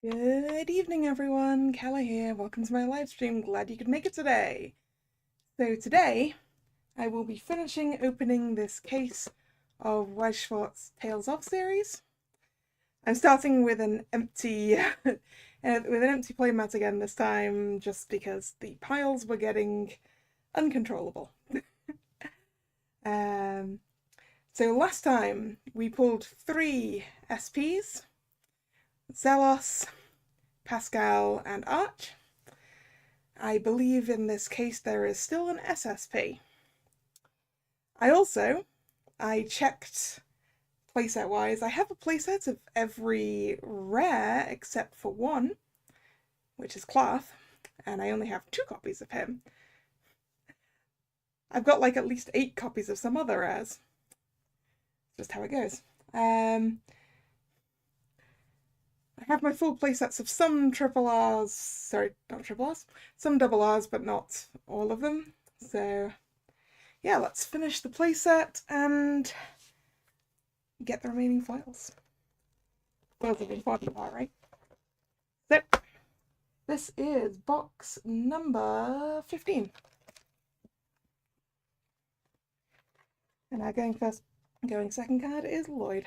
Good evening, everyone. Kalla here. Welcome to my live stream. Glad you could make it today. So today, I will be finishing opening this case of Weiss Schwarz Tales of series. I'm starting with an empty, playmat again this time, just because the piles were getting uncontrollable. So last time we pulled 3 SPs: Zelos, Pascal, and Arch. I believe in this case there is still an SSP. I checked playset wise. I have a playset of every rare except for one, which is Cloth, and I only have 2 copies of him. I've got like at least 8 copies of some other rares. Just how it goes. I have my full playsets of some triple R's, sorry, not triple R's, some double R's, but not all of them. So yeah, let's finish the playset and get the remaining files. Files are the important part, right? So this is box number 15. And our going second card is Lloyd.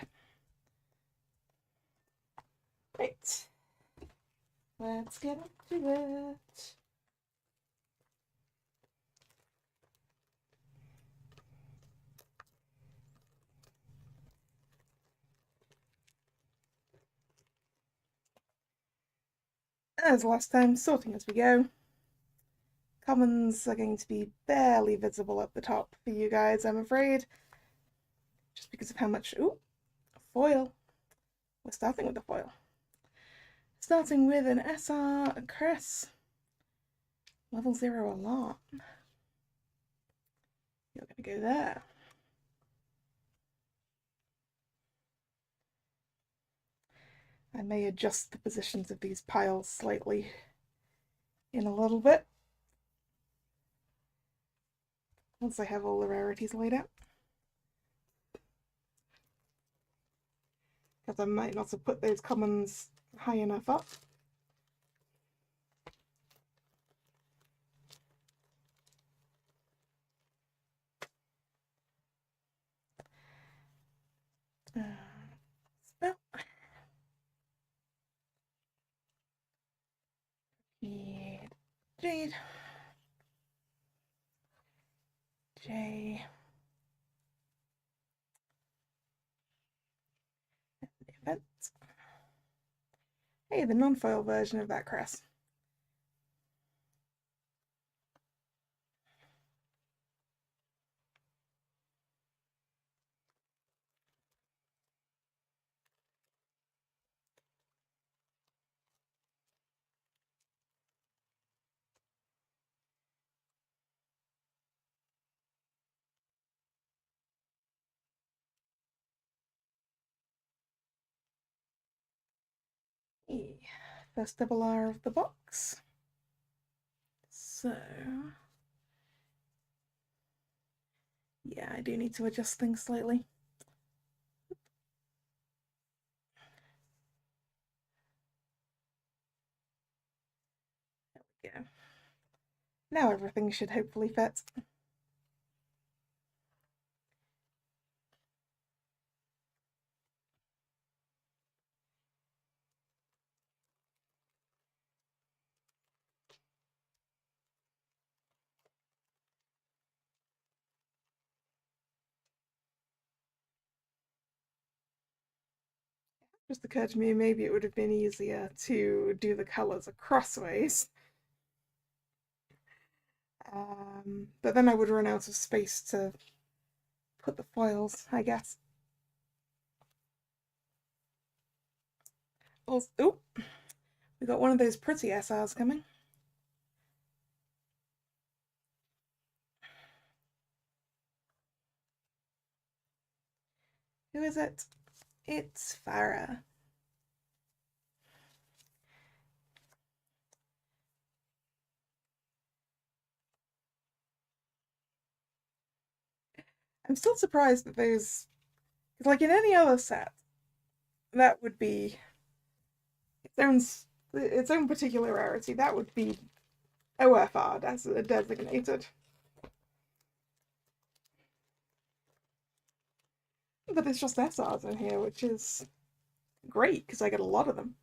Right. Let's get into it. As last time, sorting as we go. Commons are going to be barely visible at the top for you guys, I'm afraid. Just because of how much... Ooh, a foil. We're starting with the foil. Starting with an SR, a Chris. Level 0 a lot. You're going to go there. I may adjust the positions of these piles slightly in a little bit, once I have all the rarities laid out. Because I might not have put those commons high enough up. Spell. Jade. J. Event. Hey, the non-foil version of that crest. First double R of the box. So, yeah, I do need to adjust things slightly. There we go. Now everything should hopefully fit. Just occurred to me maybe it would have been easier to do the colours crossways. But then I would run out of space to put the foils, I guess. Also, oh, we got one of those pretty SRs coming. Who is it? It's Farah. I'm still surprised that those, like in any other set, that would be, its own particular rarity. That would be OFR designated. But there's just SRs in here, which is great because I get a lot of them.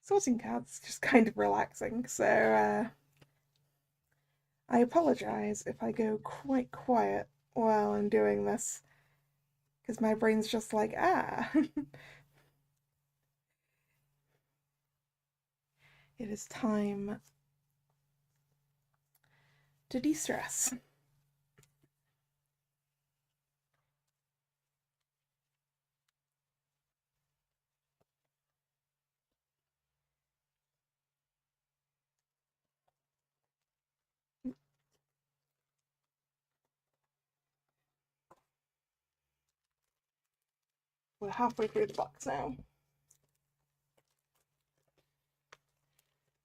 Sorting cards is just kind of relaxing, so I apologise if I go quite quiet while I'm doing this, because my brain's just like, it is time to de-stress. We're halfway through the box now.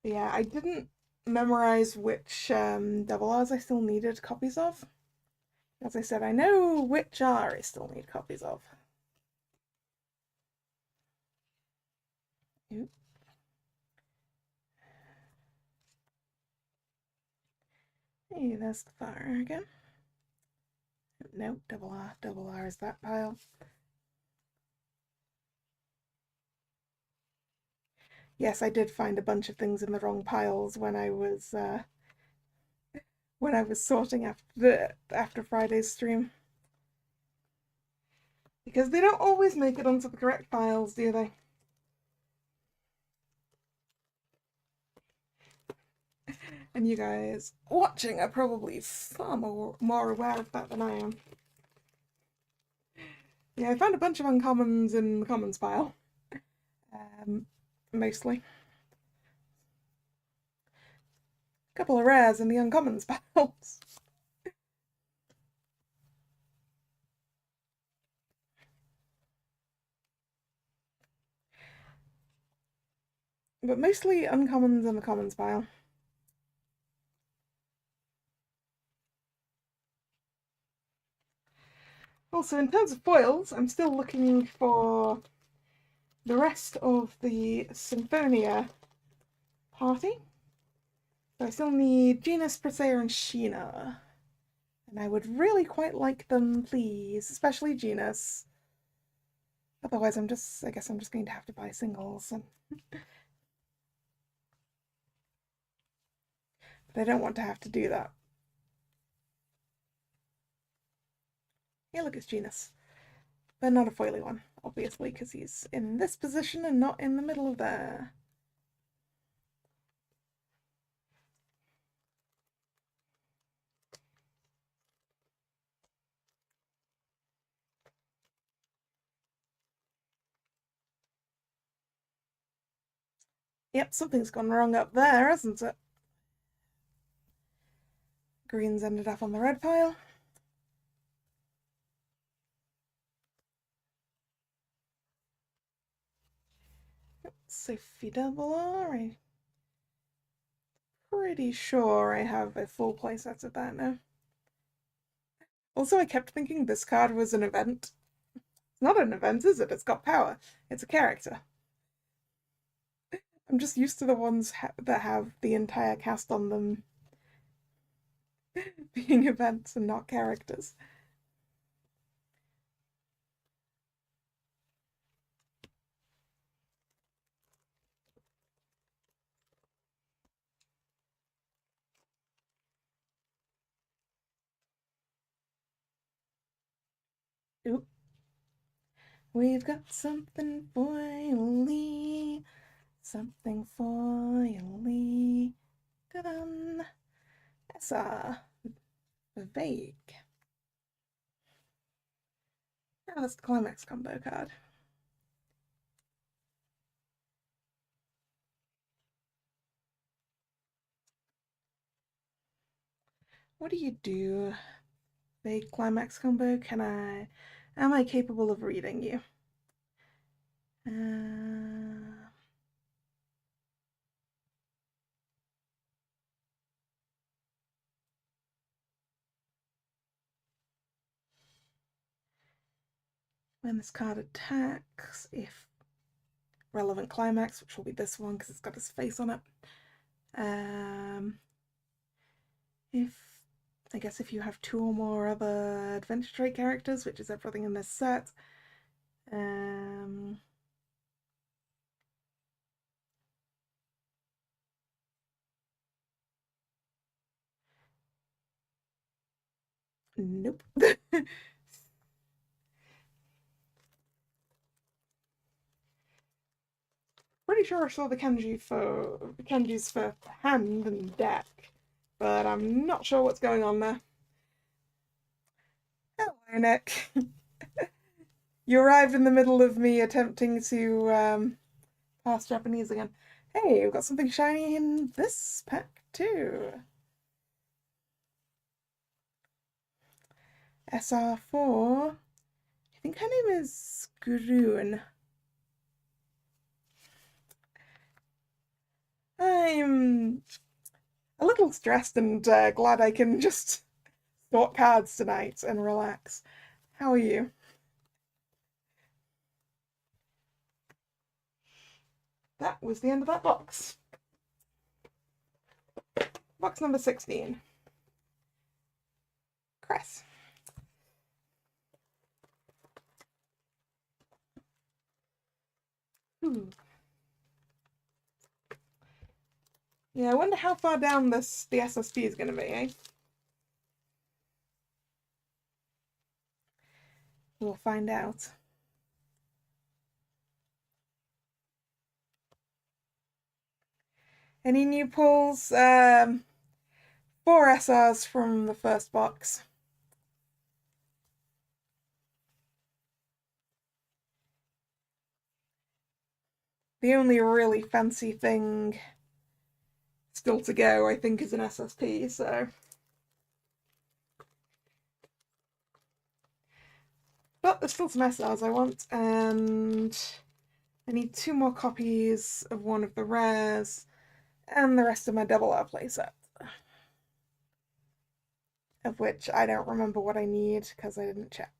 But yeah, I didn't memorize which double R's I still needed copies of. As I said, I know which R I still need copies of. Oop. Hey, there's the fire again. Nope, double R is that pile. Yes, I did find a bunch of things in the wrong piles when I was sorting after Friday's stream. Because they don't always make it onto the correct piles, do they? And you guys watching are probably far more aware of that than I am. Yeah, I found a bunch of uncommons in the commons pile. Mostly. A couple of rares in the uncommons piles. But mostly uncommons in the commons pile. Also, in terms of foils, I'm still looking for the rest of the Symphonia party. So I still need Genus, Presea, and Sheena. And I would really quite like them, please, especially Genus. Otherwise, I guess I'm just going to have to buy singles. But I don't want to have to do that. Yeah, look, it's Genus. But not a foily one, obviously, because he's in this position and not in the middle of there. Yep, something's gone wrong up there, hasn't it? Green's ended up on the red pile. Sophie double R. I'm pretty sure I have a full playset of that now. Also, I kept thinking this card was an event. It's not an event, is it? It's got power. It's a character. I'm just used to the ones that have the entire cast on them being events and not characters. Oop. We've got something foily. Something foily. Ta-da! Essa. Vague. Oh, that's the Climax combo card. What do you do? Big Climax combo, am I capable of reading you? When this card attacks, if relevant climax, which will be this one because it's got his face on it, if you have 2 or more other adventure trait characters, which is everything in this set, nope. Pretty sure I saw the kanjis for hand and deck, but I'm not sure what's going on there. Hello, Nick. You arrived in the middle of me attempting to pass Japanese again. Hey, we've got something shiny in this pack too. SR4. I think her name is Grun. I'm a little stressed and glad I can just sort cards tonight and relax. How are you? That was the end of that box. Box number 16. Cress. Yeah, I wonder how far down the SSP is going to be, eh? We'll find out. Any new pulls? 4 SRs from the first box. The only really fancy thing still to go, I think, is an SSP, so. But there's still some SRs I want, and I need 2 more copies of one of the rares, and the rest of my double R playset. Of which I don't remember what I need, because I didn't check.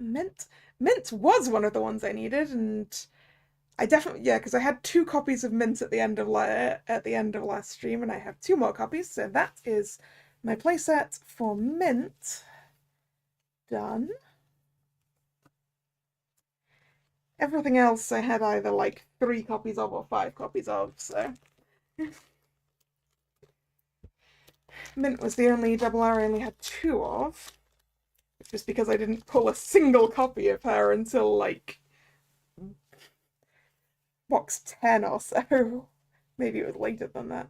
Mint. Mint was one of the ones I needed, and I definitely, yeah, because I had 2 copies of Mint at the end of last stream, and I have 2 more copies, so that is my playset for Mint done. Everything else I had either like 3 copies of or 5 copies of, so. Mint was the only double R I only had 2 of, just because I didn't pull a single copy of her until like box 10 or so. Maybe it was later than that.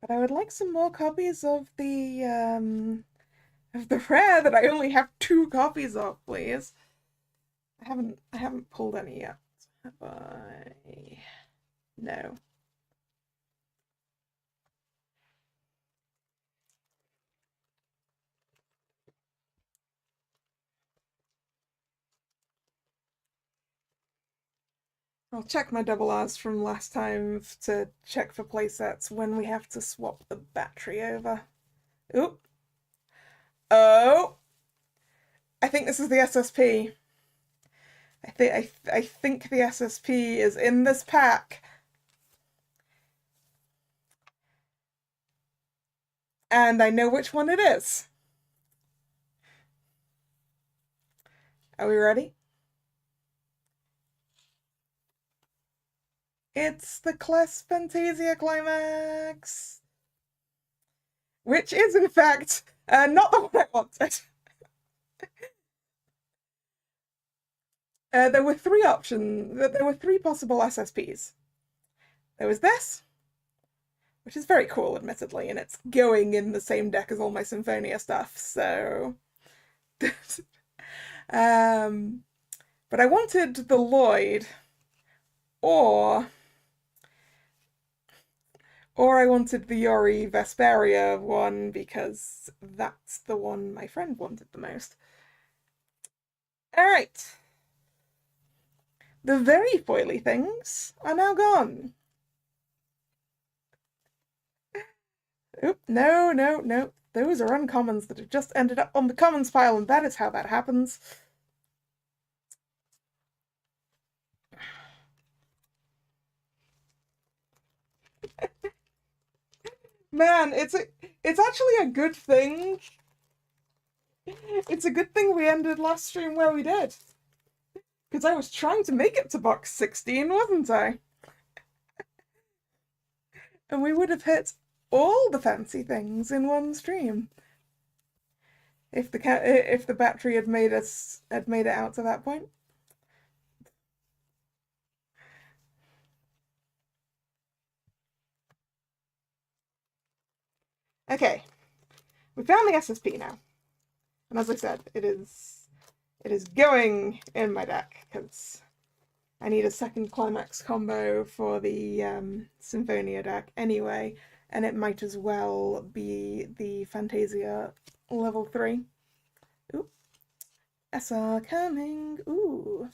But I would like some more copies of the rare that I only have 2 copies of, please. I haven't pulled any yet, have I? No. I'll check my double R's from last time to check for playsets when we have to swap the battery over. Oop. Oh! I think this is the SSP. I think the SSP is in this pack. And I know which one it is. Are we ready? It's the Class Fantasia Climax! Which is, in fact, not the one I wanted. There were three options. There were three possible SSPs. There was this, which is very cool, admittedly, and it's going in the same deck as all my Symphonia stuff, so... but I wanted the Lloyd, or I wanted the Yori Vesperia one, because that's the one my friend wanted the most. Alright. The very foily things are now gone. Oop, no, no, no. Those are uncommons that have just ended up on the commons pile, and that is how that happens. Man, it's actually a good thing. It's a good thing we ended last stream where we did. Because I was trying to make it to box 16, wasn't I? And we would have hit all the fancy things in one stream. If the battery had made it out to that point. Okay. We found the SSP now. And as I said, it is going in my deck, because I need a second climax combo for the Symphonia deck anyway, and it might as well be the Fantasia level 3. Ooh. SR coming. Ooh.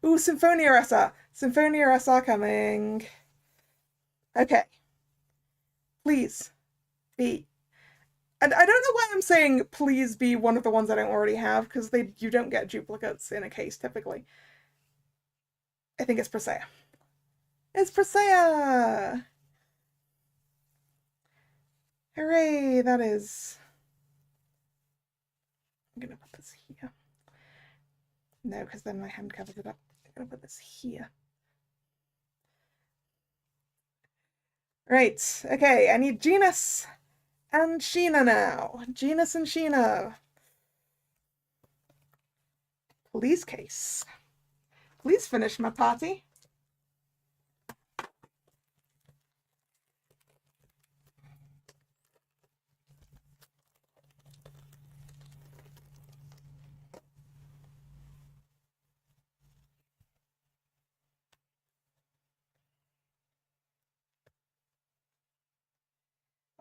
Ooh, Symphonia SR. Symphonia SR coming. Okay. Please be. And I don't know why I'm saying please be one of the ones I don't already have, because you don't get duplicates in a case typically. I think it's Presea. It's Presea! Hooray, that is... I'm gonna put this here. No, because then my hand covers it up. I'm gonna put this here. Right, okay, I need Genus and Sheena now. Genus and Sheena. Please case. Please finish my party.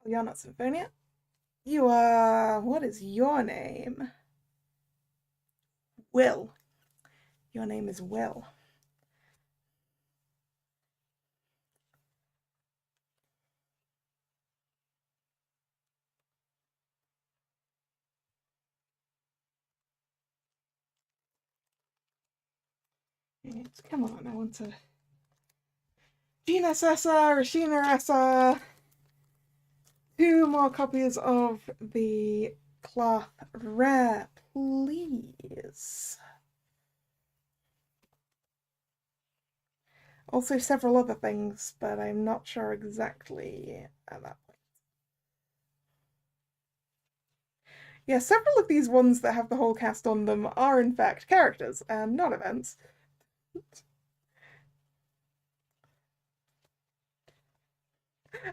Oh, you're not Symphonia. You are... What is your name? Will. Your name is Will. Come on, I want to... Genus SR, Sheena SR. 2 more copies of the cloth rare, please. Also several other things, but I'm not sure exactly at that point. Yeah, several of these ones that have the whole cast on them are in fact characters and not events.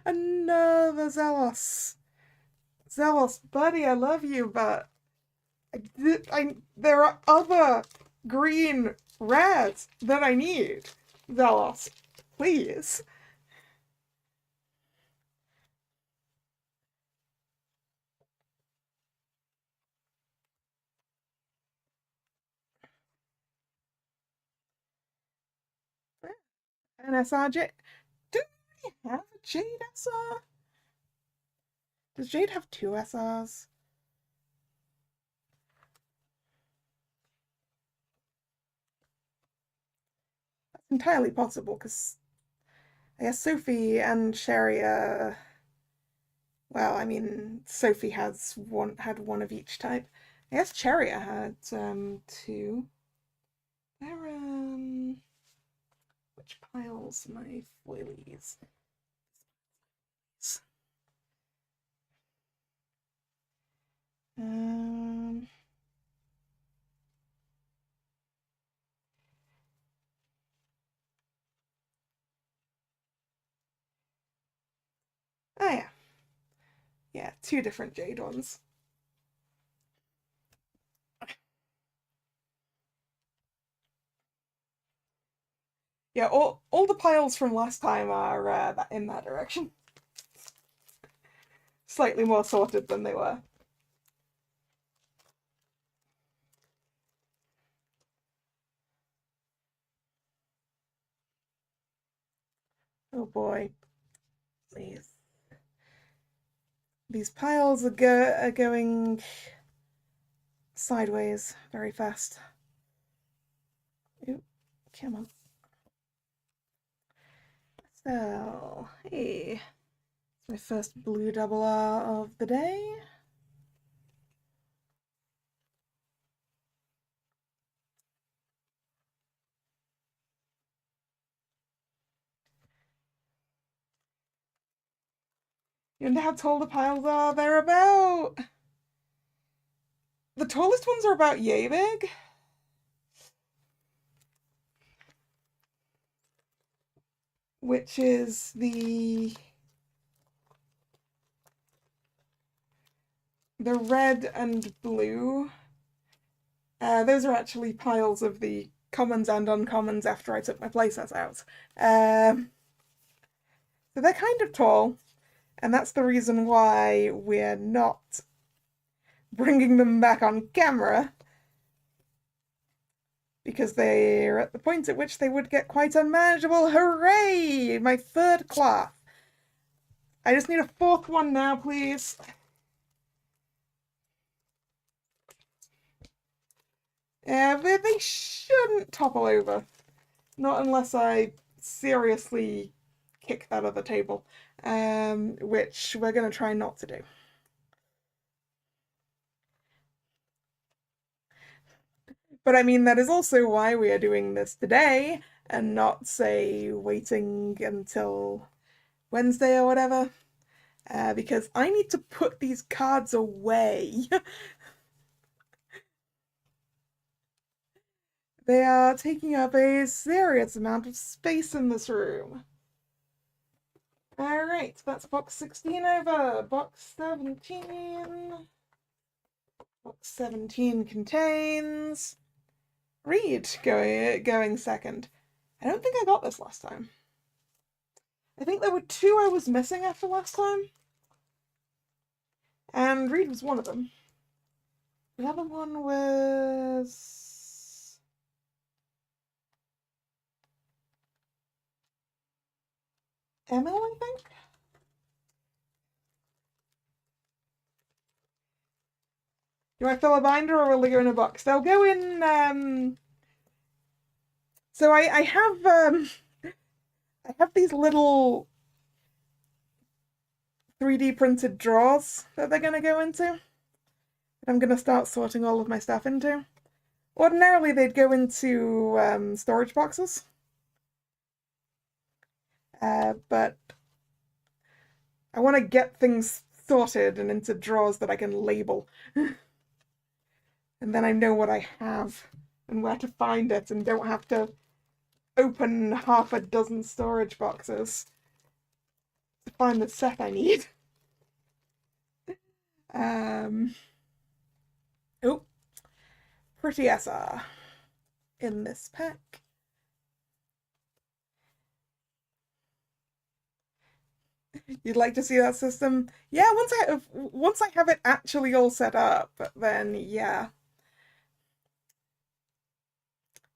Another Zelos. Zelos, buddy, I love you, but there are other green rares that I need. Zelos, please. And SRJ. Do we have a Jade SR? Does Jade have 2 SRs? That's entirely possible, because I guess Sophie and Sharia... Well, I mean, Sophie had one of each type. I guess Cheria had 2. They're which piles my foilies? Um Yeah, 2 different jade ones. Yeah, all the piles from last time are in that direction. Slightly more sorted than they were. Oh boy. These piles are going sideways very fast. Ooh, come on. So, hey, it's my first blue double R of the day. You know how tall the piles are? They're about... The tallest ones are about yay big. Which is the red and blue. Those are actually piles of the commons and uncommons after I took my playsets out. So they're kind of tall, and that's the reason why we're not bringing them back on camera, because they're at the point at which they would get quite unmanageable. Hooray! My 3rd cloth. I just need a 4th one now, please. But they shouldn't topple over. Not unless I seriously kick that other table, which we're going to try not to do. But I mean, that is also why we are doing this today and not, say, waiting until Wednesday or whatever, because I need to put these cards away. They are taking up a serious amount of space in this room. Alright, that's box 16 over. Box 17. Box 17 contains Reed going second. I don't think I got this last time. I think there were 2 I was missing after last time. And Reed was one of them. The other one was... Emil, I think? Do I fill a binder or will they go in a box? They'll go in, So I have these little 3D printed drawers that they're gonna go into. That I'm gonna start sorting all of my stuff into. Ordinarily they'd go into storage boxes. But I want to get things sorted and into drawers that I can label. And then I know what I have and where to find it and don't have to open half a dozen storage boxes to find the set I need. Oh, pretty SR in this pack. You'd like to see that system? Yeah, once I have it actually all set up, then yeah.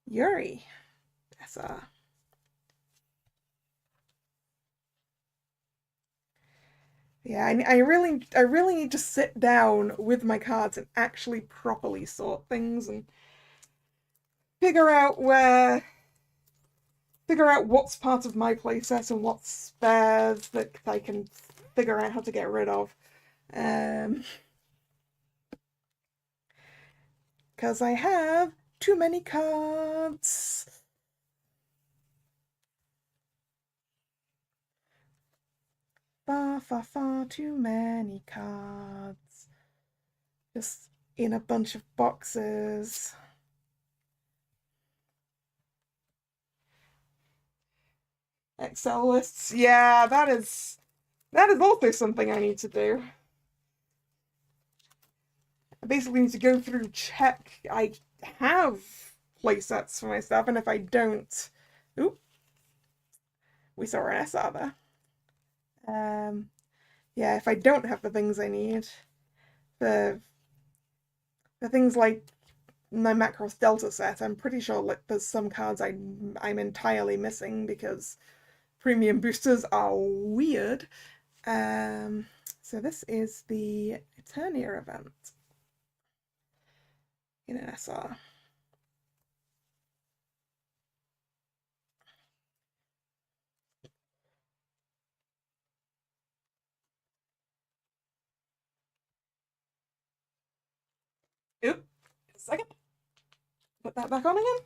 Yuri, SR. Yeah, I really need to sit down with my cards and actually properly sort things and figure out what's part of my playset and what's spares that I can figure out how to get rid of. Because I have too many cards. Far too many cards. Just in a bunch of boxes. Excel lists. Yeah, that is also something I need to do. I basically need to go through, check I have playsets for my stuff, and if I don't, oop, we saw an SR there. Yeah, if I don't have the things I need, the things like my Macross Delta set, I'm pretty sure like there's some cards I'm entirely missing because premium boosters are weird. So this is the Eternia event in an SR. Oop, a second. Put that back on again.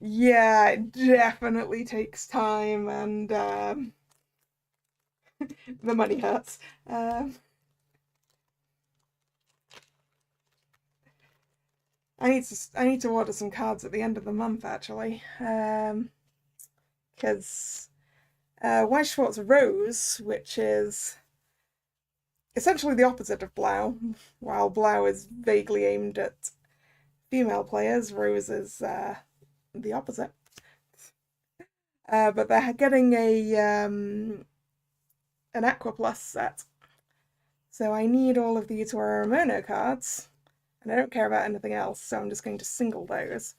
Yeah, it definitely takes time, and the money hurts. I need to order some cards at the end of the month actually, because Weiss Schwarz Rose, which is essentially the opposite of Blau, while Blau is vaguely aimed at female players, Rose is the opposite. But they're getting an Aqua Plus set, so I need all of the Ituaramono cards, and I don't care about anything else, so I'm just going to single those.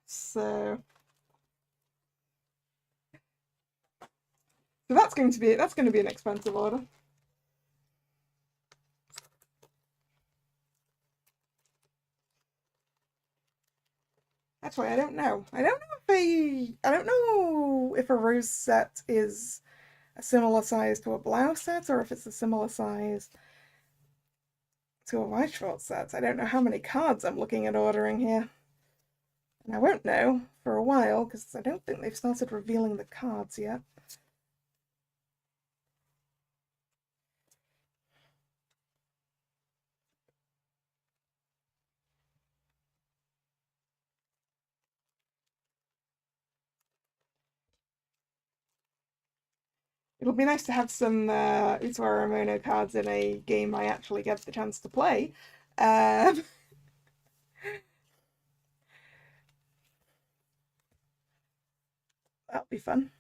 So that's going to be an expensive order. Actually, I don't know. I don't know if a Rose set is a similar size to a Blau set, or if it's a similar size to a Weiss Schwarz set. I don't know how many cards I'm looking at ordering here. And I won't know for a while, because I don't think they've started revealing the cards yet. It'll be nice to have some Ituaramono cards in a game I actually get the chance to play. That'll be fun.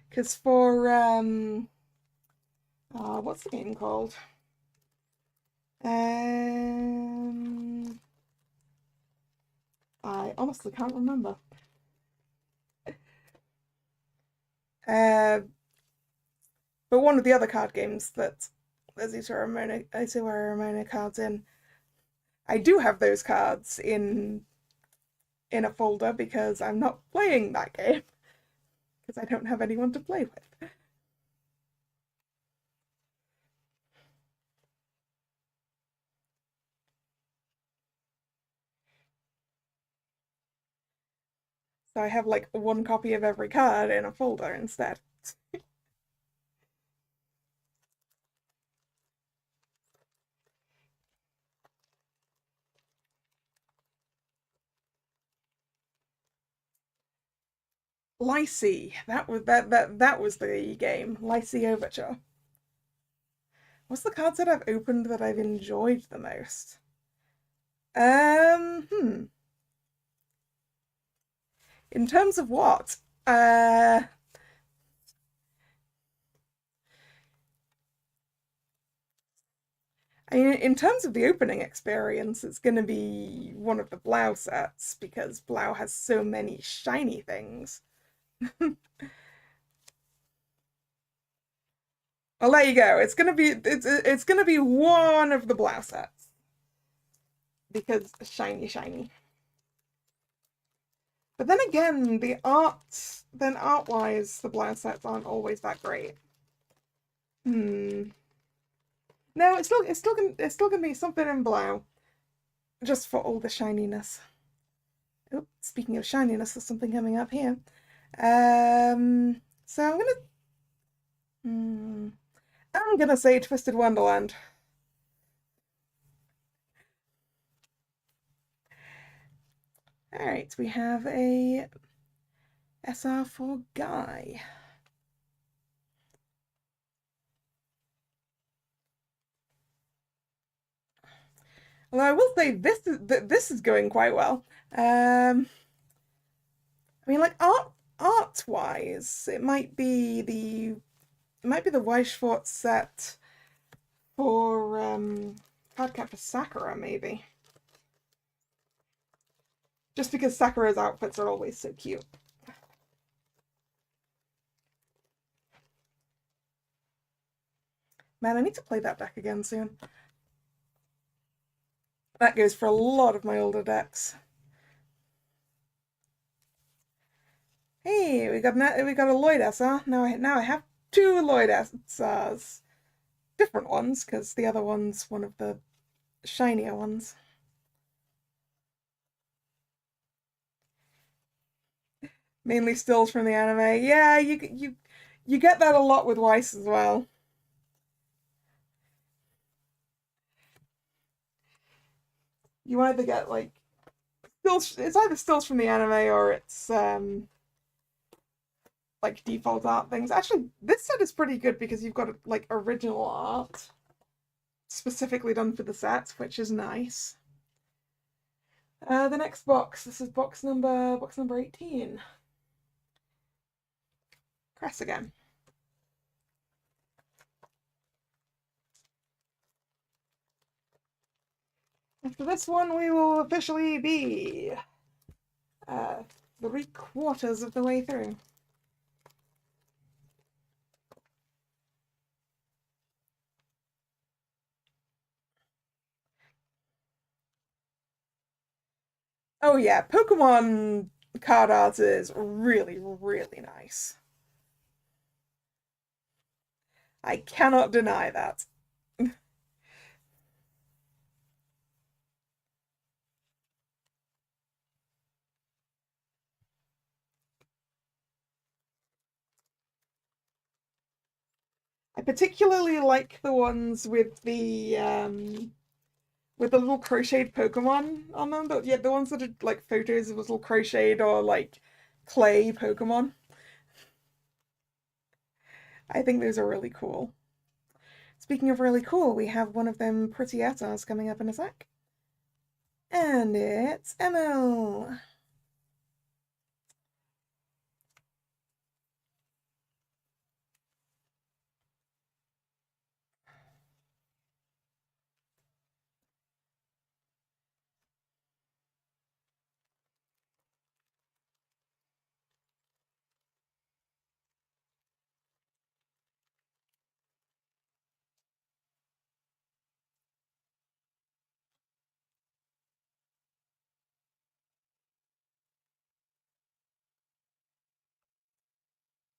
Because for what's the game called? I honestly can't remember. But one of the other card games that there's Ituaramono cards in, I do have those cards in a folder because I'm not playing that game because I don't have anyone to play with. So I have like one copy of every card in a folder instead. Lycee, that was the game. Lycee Overture. What's the cards that I've opened that I've enjoyed the most? In terms of what? I mean, in terms of the opening experience, it's going to be one of the Blau sets because Blau has so many shiny things. Well, there you go. It's gonna be one of the Blau sets because shiny, shiny. But then again, art-wise, the Blau sets aren't always that great. No, it's still gonna be something in Blau, just for all the shininess. Oh, speaking of shininess, there's something coming up here. So I'm gonna say Twisted Wonderland. All right, we have a SR for Guy. Although I will say this is going quite well. I mean, like art wise, it might be the Weiss Schwarz set for Cardcaptor Sakura, maybe. Just because Sakura's outfits are always so cute. Man, I need to play that deck again soon. That goes for a lot of my older decks. Hey, we got a Lloyd SR. Now I have two Lloyd SRs. Different ones, because the other one's one of the shinier ones. Mainly stills from the anime. Yeah, you get that a lot with Weiss as well. You either get like stills. It's either stills from the anime or it's like default art things. Actually, this set is pretty good because you've got like original art specifically done for the set, which is nice. The next box. This is box number 18. Cress again. After this one, we will officially be 3/4 of the way through. Oh yeah, Pokemon card art is really, really nice. I cannot deny that. I particularly like the ones with the little crocheted Pokemon on them, but yeah, the ones that are like photos of little crocheted or like clay Pokemon. I think those are really cool. Speaking of really cool, we have one of them pretty Ettars coming up in a sec. And it's Emil!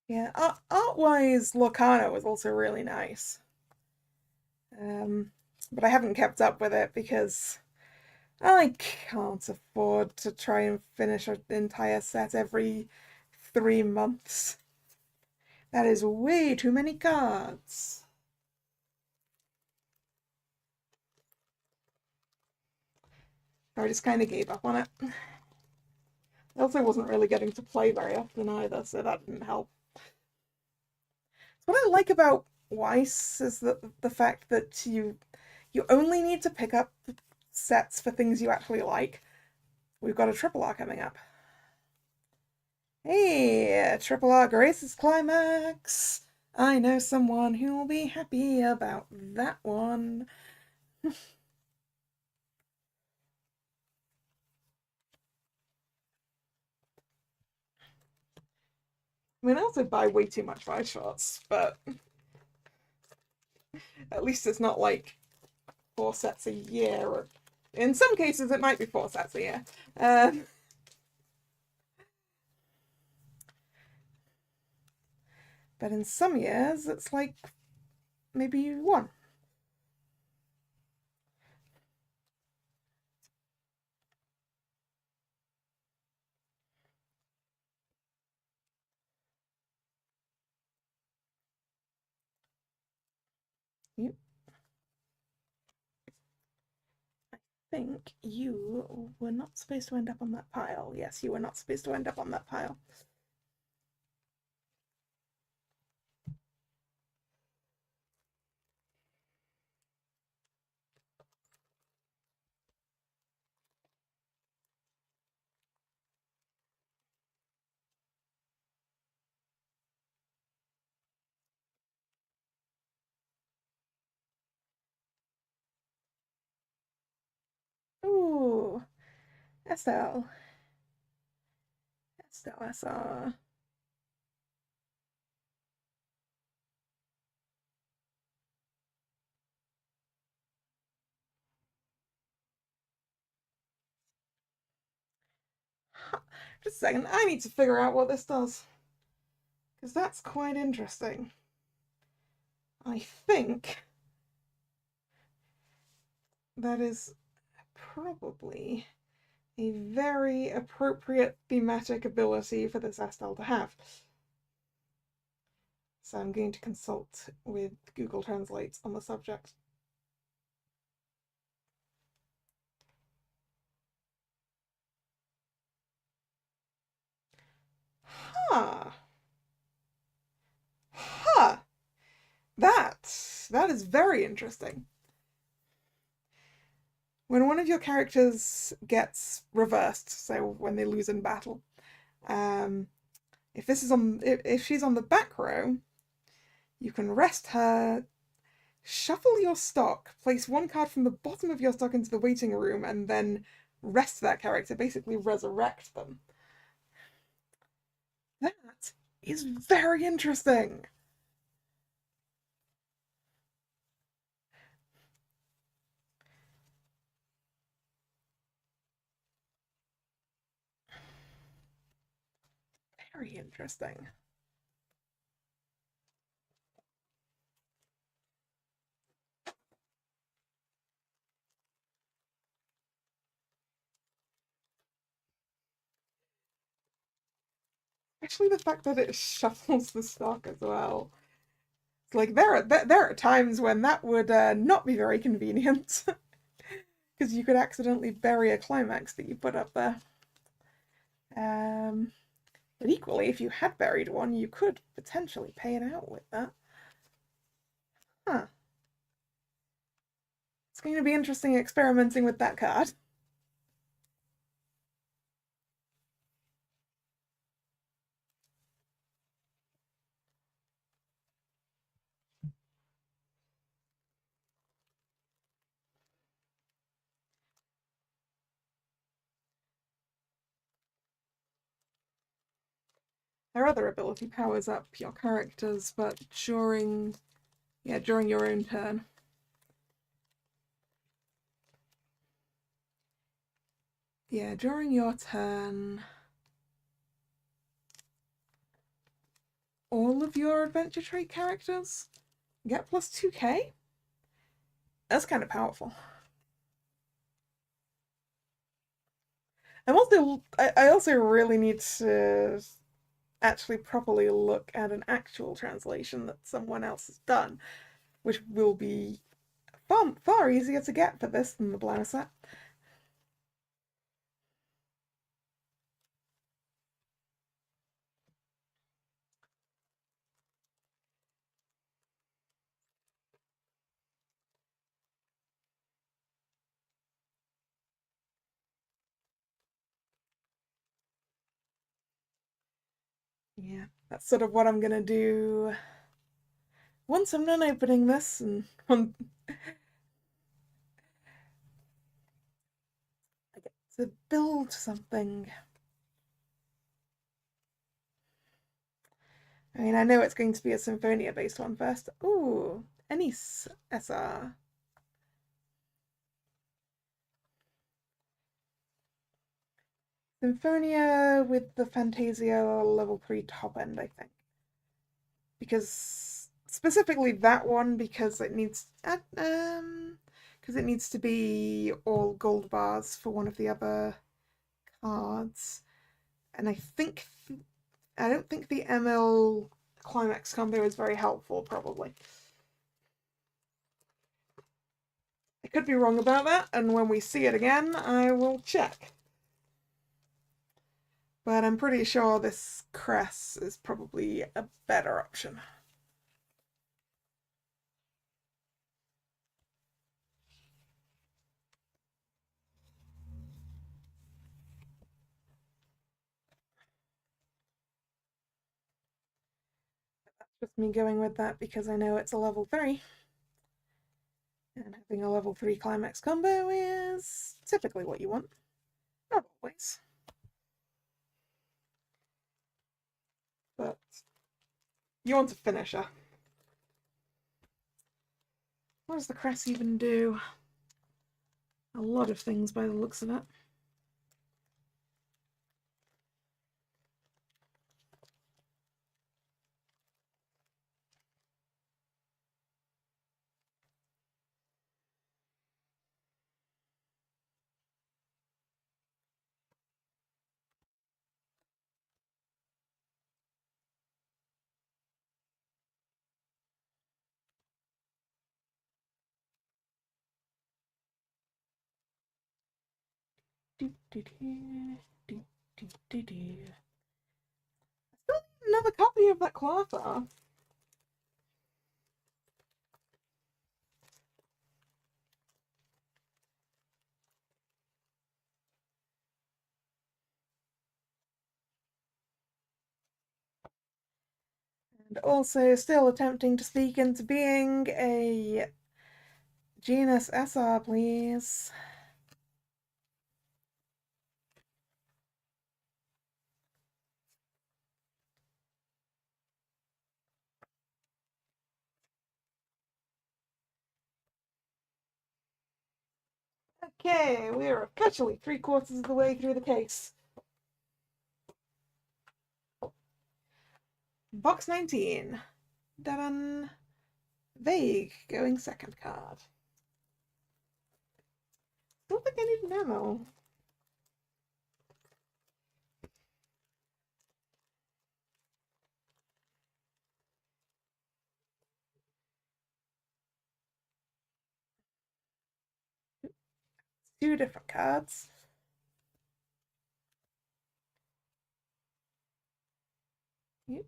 Yeah, art-wise, Lorcana was also really nice. But I haven't kept up with it because I can't afford to try and finish an entire set every 3 months. That is way too many cards. I just kind of gave up on it. I also wasn't really getting to play very often either, so that didn't help. What I like about Weiss is the fact that you only need to pick up sets for things you actually like. We've got a triple R coming up. Hey, triple R Grace's Climax! I know someone who will be happy about that one. I mean, I also buy way too much Weiss Schwarz, but at least it's not like 4 sets a year. Or in some cases, it might be 4 sets a year. But in some years, it's like maybe 1. Yep. I think you were not supposed to end up on that pile. Yes, you were not supposed to end up on that pile. Ooh, SL. SR. Just a second, I need to figure out what this does. Because that's quite interesting. I think that is probably a very appropriate thematic ability for this Estelle to have. So I'm going to consult with Google Translate on the subject. Huh. Huh. That is very interesting. When one of your characters gets reversed, so when they lose in battle, if she's on the back row, you can rest her, shuffle your stock, place 1 card from the bottom of your stock into the waiting room, and then rest that character, basically resurrect them. That is very interesting. Very interesting. Actually, the fact that it shuffles the stock as well. It's like there are times when that would not be very convenient because you could accidentally bury a climax that you put up there. But equally, if you had buried one, you could potentially pay it out with that. Huh. It's going to be interesting experimenting with that card. Her other ability powers up your characters, but during your own turn. Yeah, during your turn, all of your adventure trait characters get plus 2k. That's kind of powerful. I also really need to actually properly look at an actual translation that someone else has done, which will be far easier to get for this than the Blau set. Yeah, that's sort of what I'm gonna do once I'm done opening this and I get to build something. I mean, I know it's going to be a Symphonia based one first. Ooh, Anise SR. Symphonia with the Fantasia level 3 top end, I think. because specifically that one, because it needs to be all gold bars for one of the other cards, and I don't think the ML climax combo is very helpful, probably. I could be wrong about that, and when we see it again, I will check. But I'm pretty sure this crest is probably a better option. That's just me going with that because I know it's a level 3. And having a level 3 climax combo is typically what you want. Not always. But you want a finisher. What does the crest even do? A lot of things by the looks of it. Still need another copy of that Clarter. And also still attempting to speak into being a Genus SR, please. Okay, we are officially 3/4 of the way through the case. Box 19. Dun. Vague, going second card. Don't think I need an ammo. Two different cards. Yep.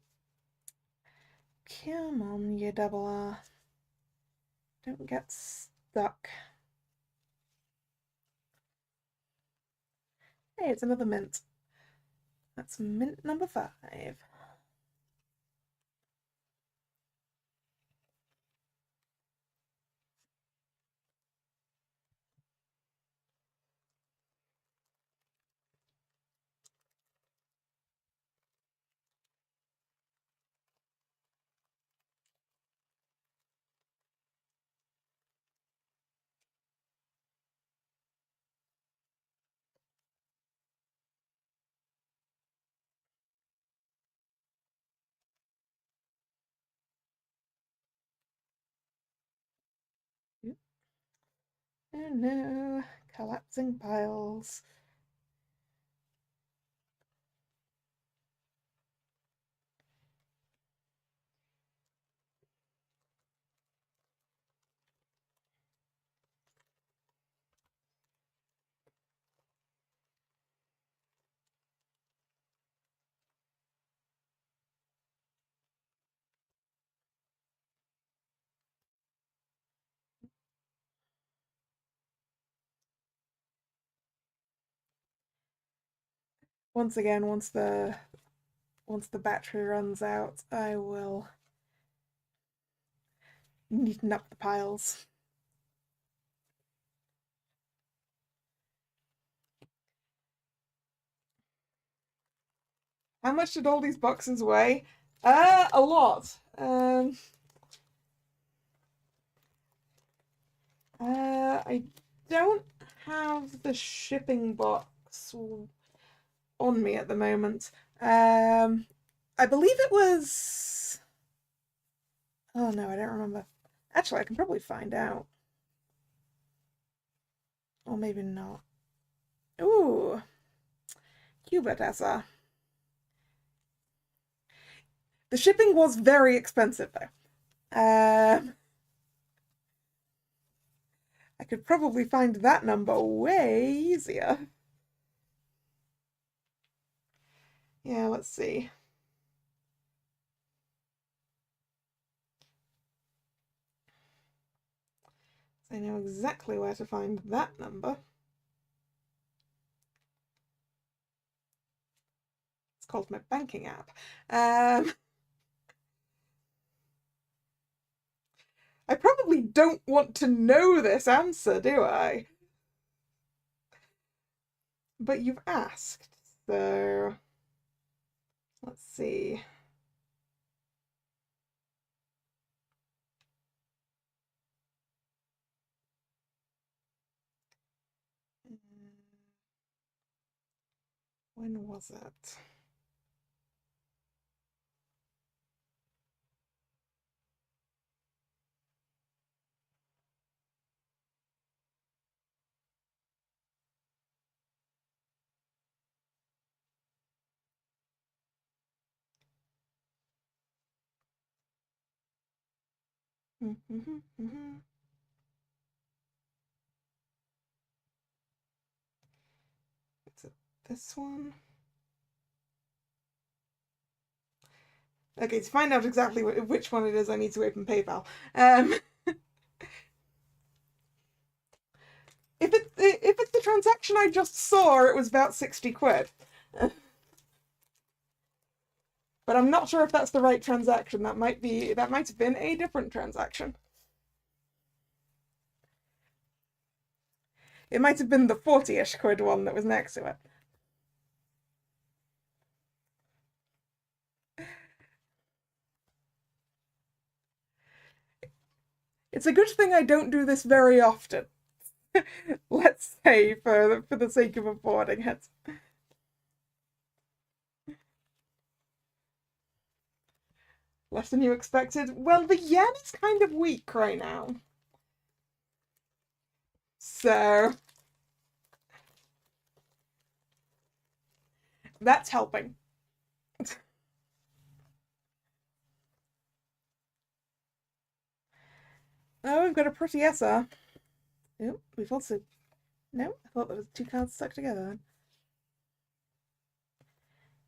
Come on, you double R. Don't get stuck. Hey, it's another mint. That's mint number 5. Oh no, collapsing piles. Once again, once the battery runs out, I will neaten up the piles. How much did all these boxes weigh? A lot. I don't have the shipping box on me at the moment. I believe it was Oh no, I don't remember. Actually, I can probably find out. Or maybe not. Ooh, Hubert Essa. The shipping was very expensive though. I could probably find that number way easier. Yeah, let's see. I know exactly where to find that number. It's called my banking app. I probably don't want to know this answer, do I? But you've asked, so let's see. When was it? Is it this one? Okay, to find out exactly which one it is, I need to open PayPal. If it's the transaction I just saw, it was about 60 quid. But I'm not sure if that's the right transaction. That might have been a different transaction. It might have been the 40-ish quid one that was next to it. It's a good thing I don't do this very often. Let's say, for the sake of avoiding it. Less than you expected? Well, the yen is kind of weak right now. So that's helping. Oh, we've got a pretty Essa. Oh, we've also... No, I thought there was two cards stuck together.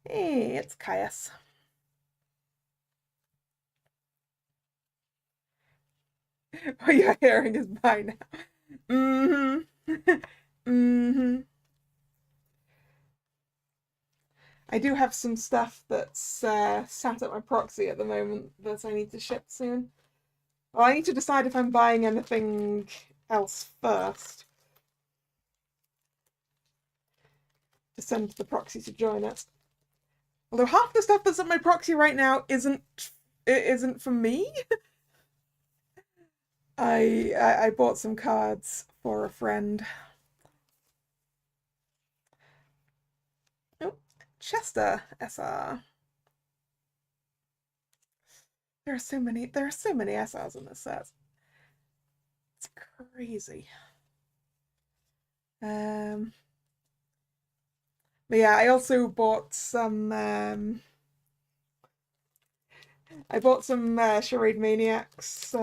Hey, it's Caius. What you're hearing is by now. I do have some stuff that's sat at my proxy at the moment that I need to ship soon. Well, I need to decide if I'm buying anything else first to send to the proxy to join it. Although half the stuff that's at my proxy right now isn't for me. I bought some cards for a friend. Oh, Chester SR. There are so many SRs in this set. It's crazy. But yeah, I also bought some Charade Maniacs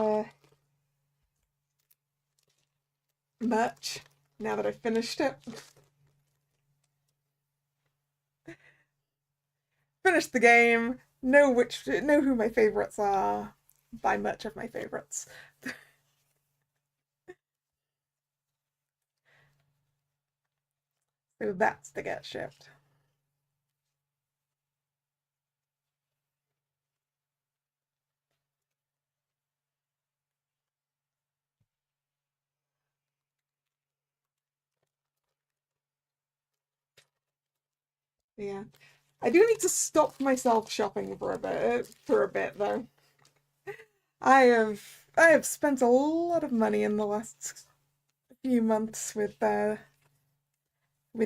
merch now that I've finished it. Finished the game, know who my favorites are, buy merch of my favorites. So that's to get shipped. Yeah. I do need to stop myself shopping for a bit though. I have spent a lot of money in the last few months with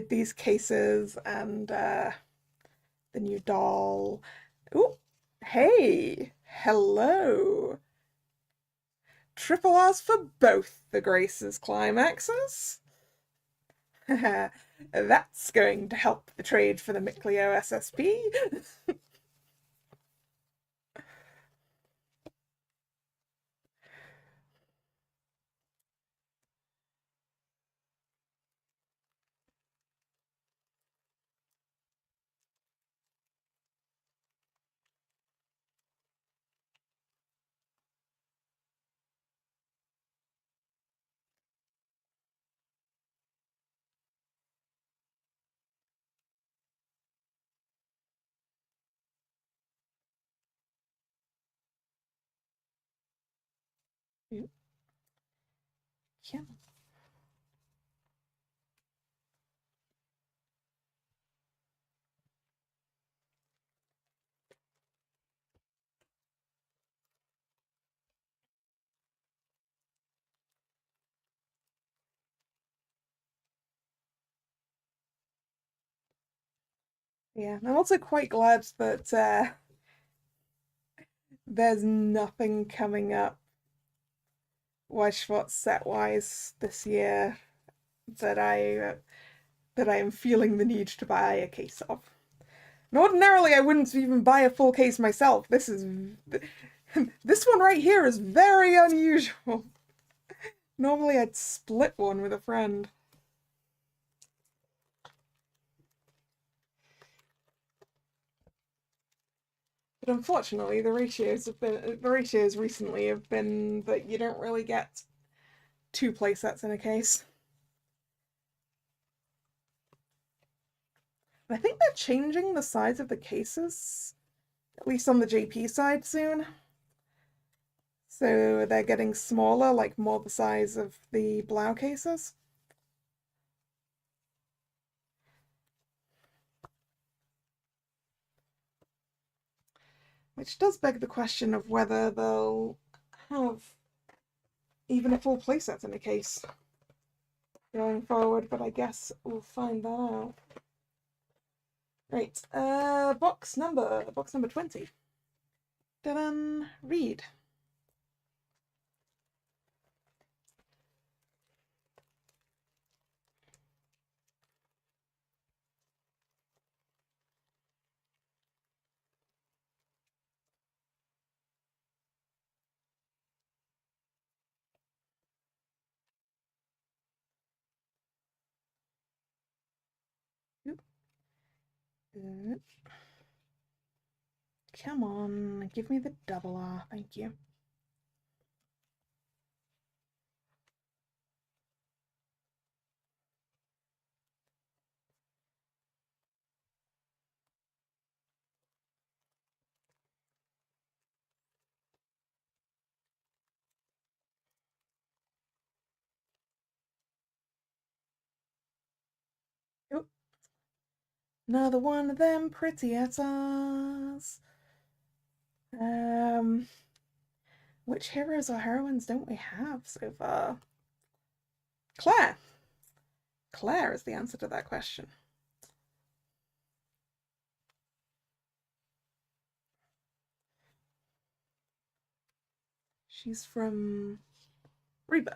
these cases and the new doll. Oh, hey, hello. triple R's for both the Grace's climaxes. That's going to help the trade for the Micleo SSP. Yeah. Yeah, I'm also quite glad that there's nothing coming up Weiss Schwarz set-wise this year that I am feeling the need to buy a case of. And ordinarily, I wouldn't even buy a full case myself. This one right here is very unusual. Normally, I'd split one with a friend. But unfortunately, the ratios recently have been that you don't really get 2 playsets in a case. I think they're changing the size of the cases, at least on the JP side soon. So they're getting smaller, like more the size of the Blau cases. Which does beg the question of whether they'll have even a full playset in the case going forward, but I guess we'll find that out. Right, box number 20. Dun, read. Come on, give me the double R, thank you. Oop. Another one of them pretty answers. Which heroes or heroines don't we have so far? Claire. Claire is the answer to that question. She's from Rebirth.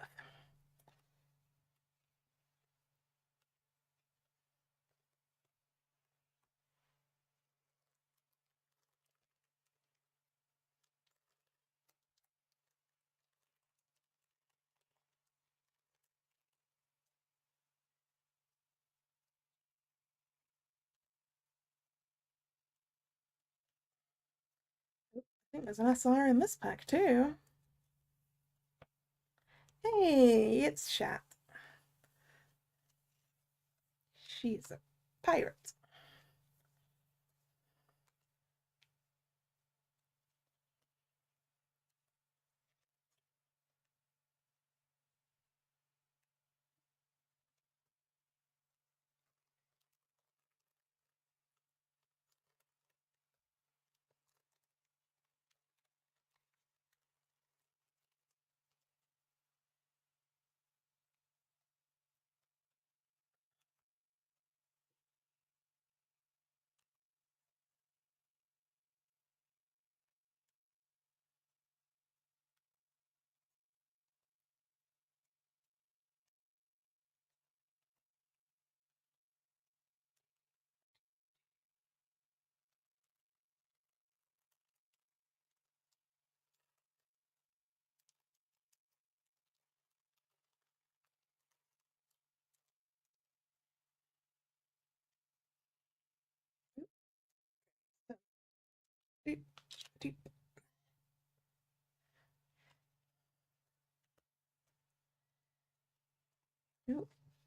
I think there's an SR in this pack too. Hey, it's Shat. She's a pirate.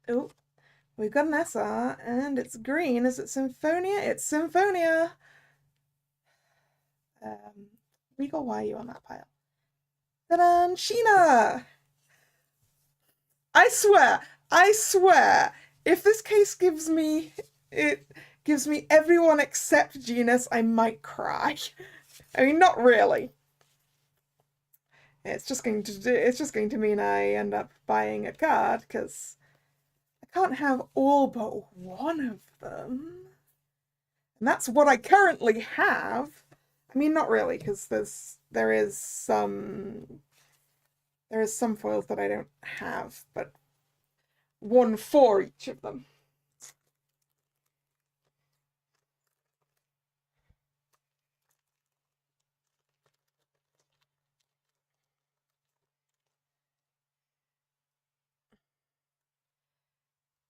Oh, we've got an SR, and it's green. Is it Symphonia? It's Symphonia! Regal, why are you on that pile? Ta-da! Sheena! I swear, if this case gives me everyone except Genus, I might cry. I mean, not really. It's just going to mean I end up buying a card because I can't have all but one of them. And that's what I currently have. I mean, not really, because there is some foils that I don't have, but one for each of them.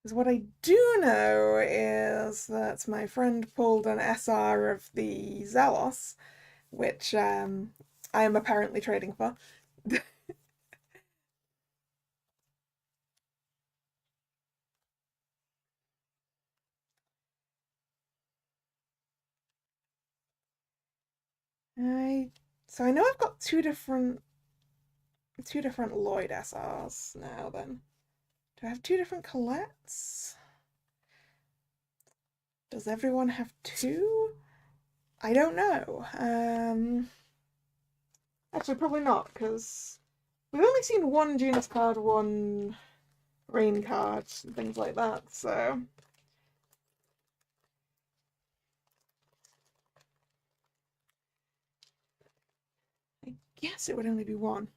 Because what I do know is that my friend pulled an SR of the Zelos, which I am apparently trading for. So I know I've got two different Lloyd SRs now. Then do I have two different Colettes? Does everyone have two? I don't know. Actually, probably not, because we've only seen one Genus card, one rain card, and things like that. So I guess it would only be one.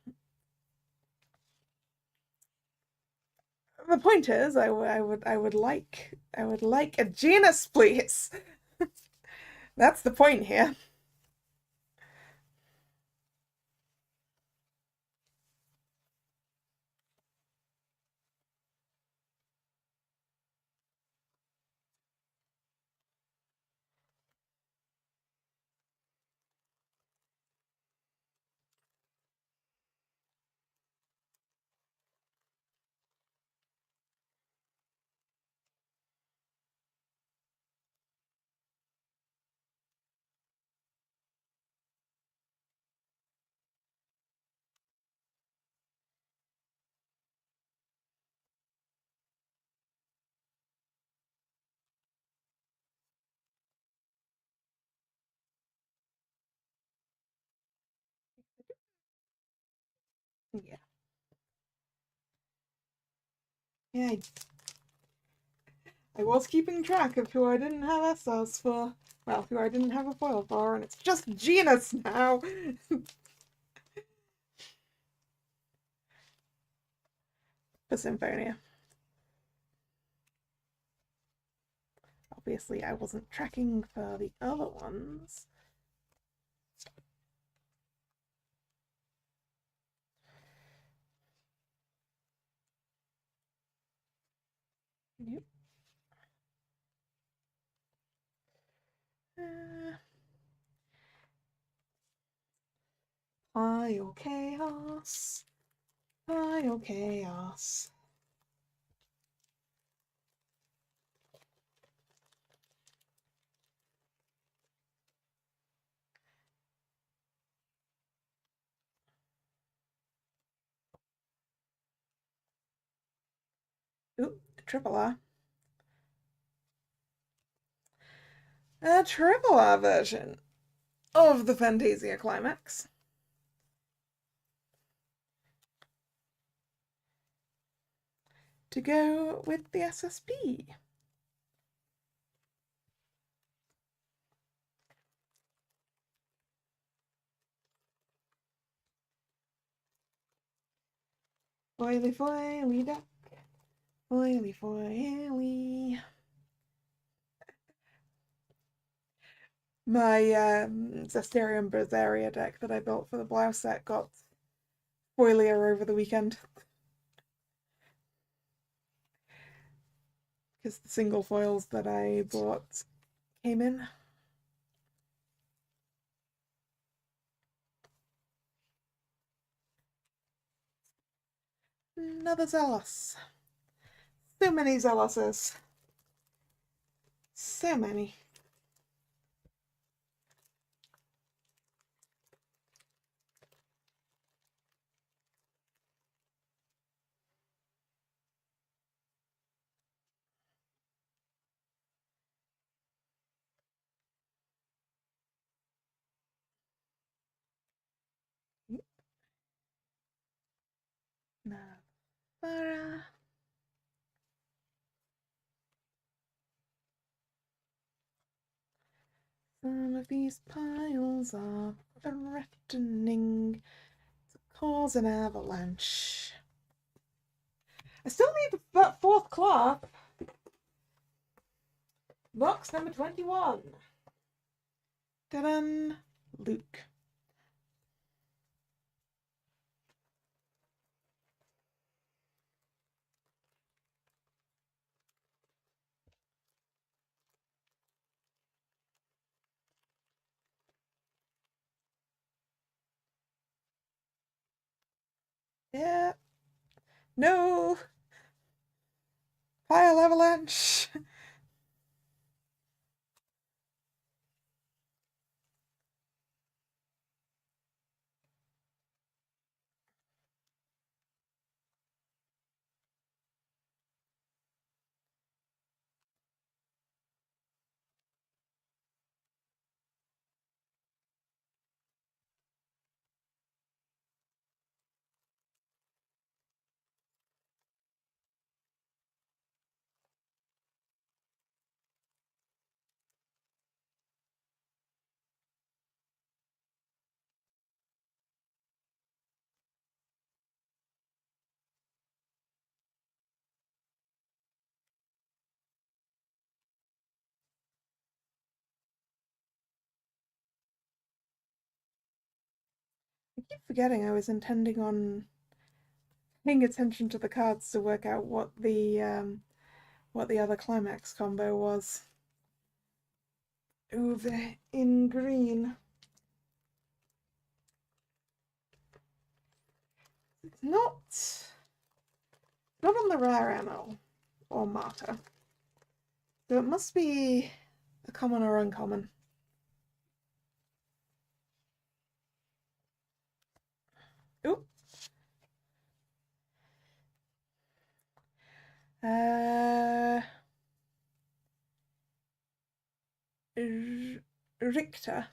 The point is, I would like a Genus, please. That's the point here. Yeah. Yeah, I was keeping track of who I didn't have SRs for. Well, who I didn't have a foil for, and it's just Genus now. For Symphonia. Obviously, I wasn't tracking for the other ones. Nope. Pile chaos. Pile chaos. Oop, triple R. A triple R version of the Fantasia Climax. To go with the SSP. Foily foily duck. Foily foily. My Zesterian Berseria deck that I built for the blouse set got foilier over the weekend. Because the single foils that I bought came in. Another Zealous. So many Zealouses. So many. Navara. Some of these piles are threatening to cause an avalanche. I still need the fourth cloth. Box number 21. Ta-da! Luke. Yeah. No! Pile avalanche! I keep forgetting I was intending on paying attention to the cards to work out what the other climax combo was. Over in green. It's not on the rare ammo or martyr. So it must be a common or uncommon. Oop. Richter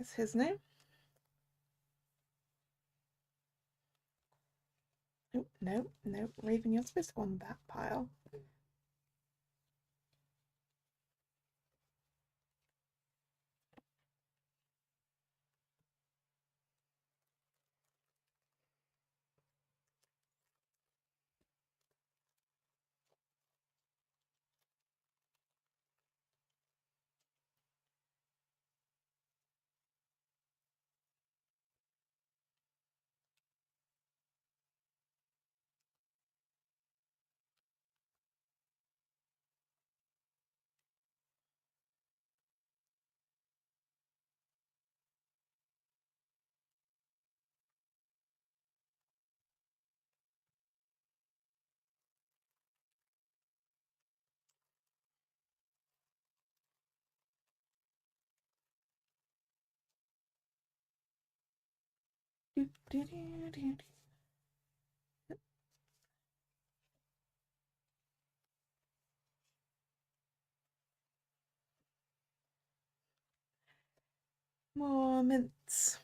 is his name. Oh, no, Raven, you're supposed to go on that pile. More mints.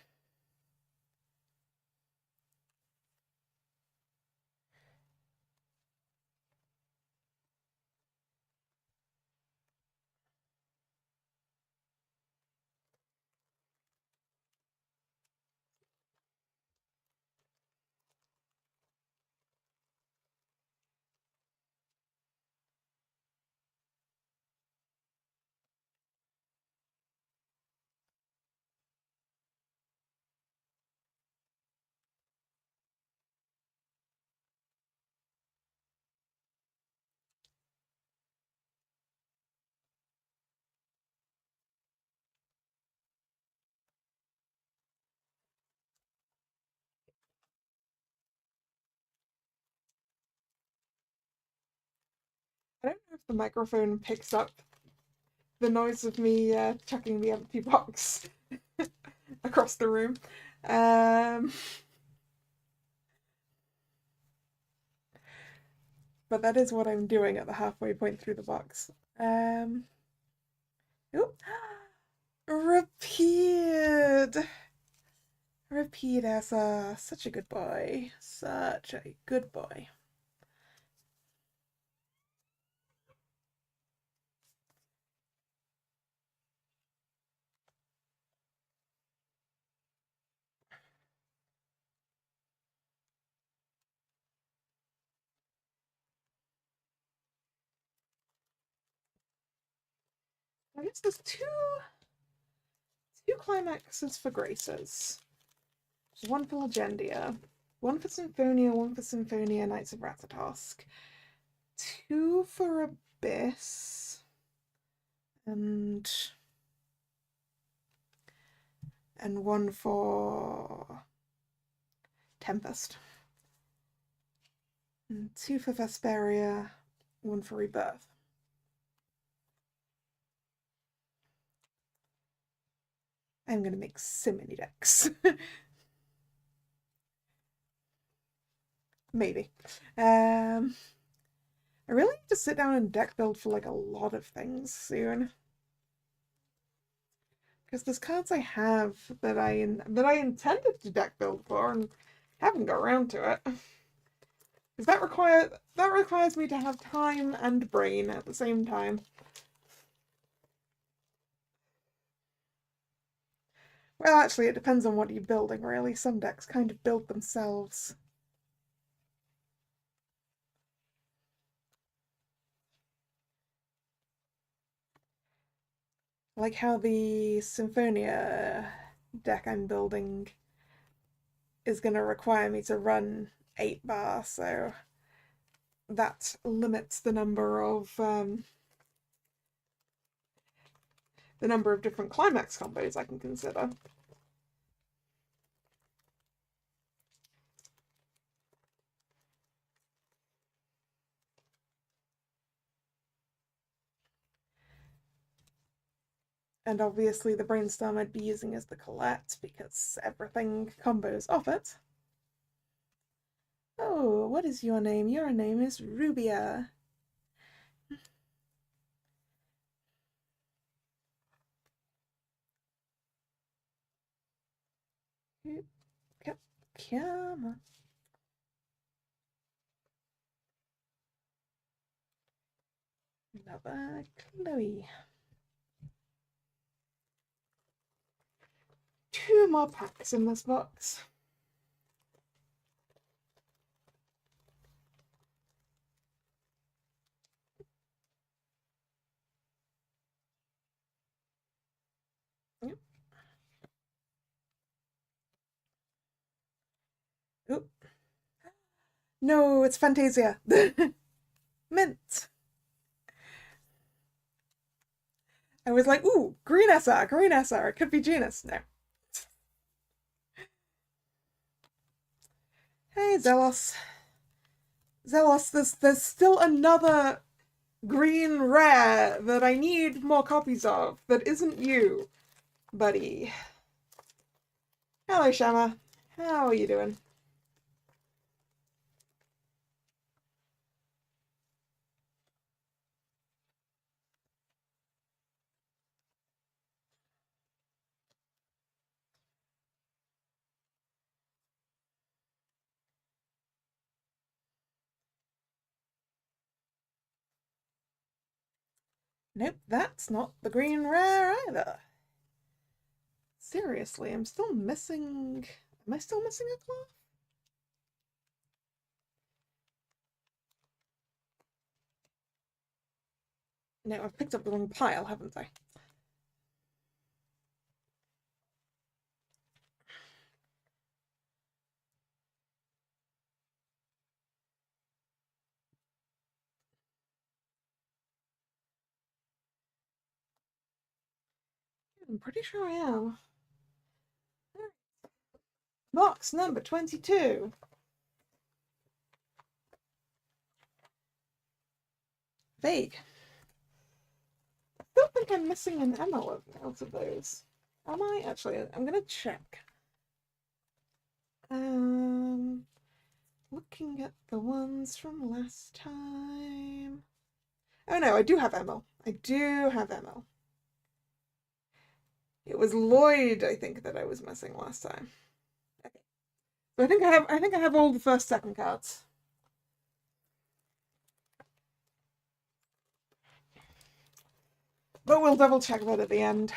I don't know if the microphone picks up the noise of me chucking the empty box across the room. But that is what I'm doing at the halfway point through the box. Oop. Repeat! Repeat as such a good boy. Such a good boy. I guess there's two climaxes for Graces. There's one for Legendia, one for Symphonia, Knights of Ratatosk, two for Abyss, and one for Tempest. And two for Vesperia, one for Rebirth. I'm gonna make so many decks. Maybe. I really need to sit down and deck build for like a lot of things soon. Because there's cards I have that I intended to deck build for and haven't got around to it. Because that requires me to have time and brain at the same time. Well, actually, it depends on what you're building, really. Some decks kind of build themselves. Like how the Symphonia deck I'm building is going to require me to run 8 bar, so that limits the number of different climax combos I can consider. And obviously the brainstorm I'd be using is the Colette, because everything combos off it. Oh, what is your name? Your name is Rubia. Come on. Another Chloe. 2 more packs in this box. Yep. Oop. No, it's Fantasia. Mint. I was like, ooh, green SR, green SR. It could be Genus. No. Hey, Zelos. Zelos, there's still another green rare that I need more copies of that isn't you, buddy. Hello, Shama. How are you doing? Nope, that's not the green rare either. Seriously, I'm still missing... Am I still missing a claw? No, I've picked up the wrong pile, haven't I? I'm pretty sure I am. Box number 22. vague. I still think I'm missing an Emma out of those. Am I? Actually, I'm gonna check. Looking at the ones from last time. Oh no, I do have Emma. I do have Emma. It was Lloyd, I think, that I was missing last time. Okay. So I think I have all the first second cards. But we'll double check that at the end.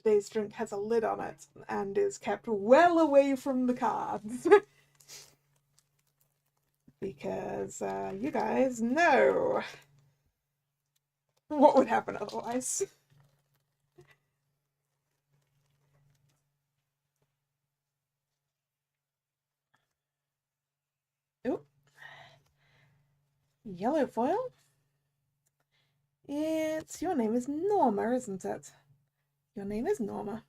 Today's drink has a lid on it and is kept well away from the cards. Because you guys know what would happen otherwise. Oh, yellow foil? Your name is Norma, isn't it? Your name is Norma.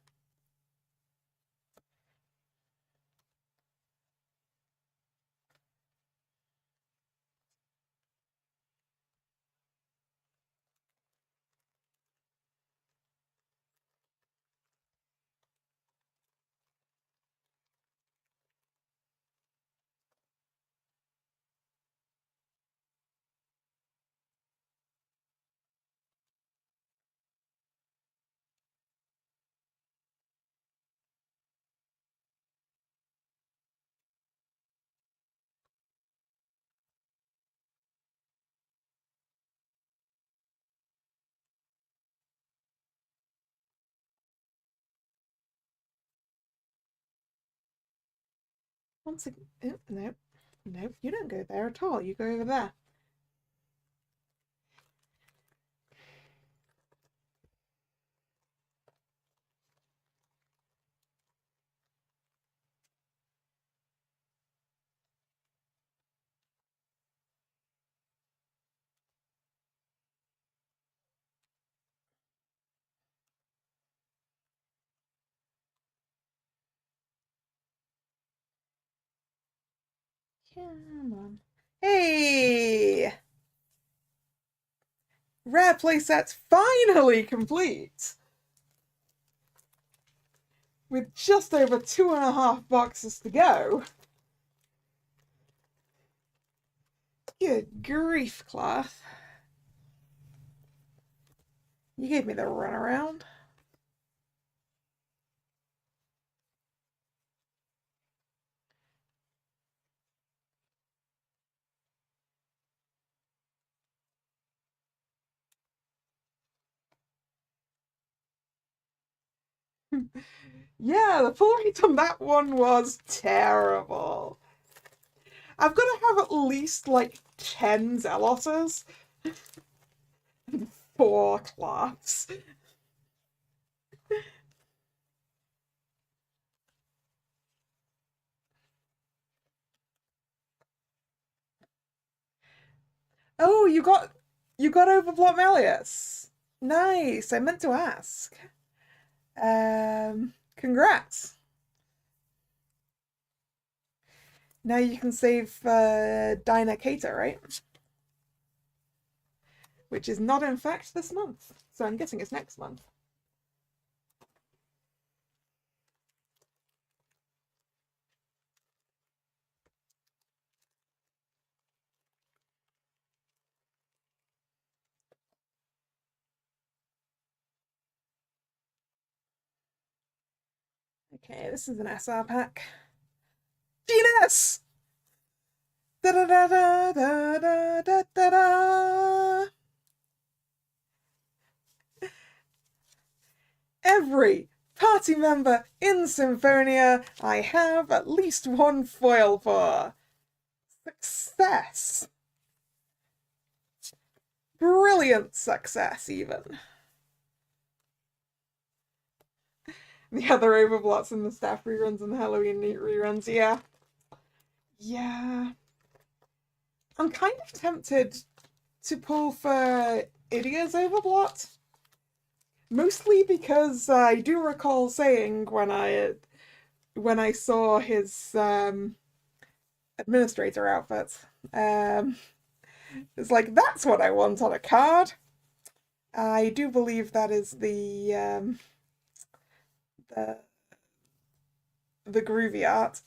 Once again, oh, no, no, you don't go there at all. You go over there. Come on. Hey! Rare playset's finally complete! With just over 2.5 boxes to go. Good grief, Cloth. You gave me the runaround. Yeah, the pull rate on that one was terrible. I've got to have at least like 10 Zealotters and 4 Cloths. Oh, you got over Blot Malleus. Nice. I meant to ask. Congrats. Now you can save Dinah Cater, right? Which is not in fact this month. So I'm guessing it's next month. Okay, this is an SR pack. Genus! Da da da da da da da da da. Every party member in Symphonia I have at least one foil for. Success! Brilliant success, even. The other overblots in the staff reruns and the Halloween reruns, yeah. Yeah. I'm kind of tempted to pull for Idia's overblot. Mostly because I do recall saying when I saw his administrator outfit, it's like, that's what I want on a card. I do believe that is the groovy art.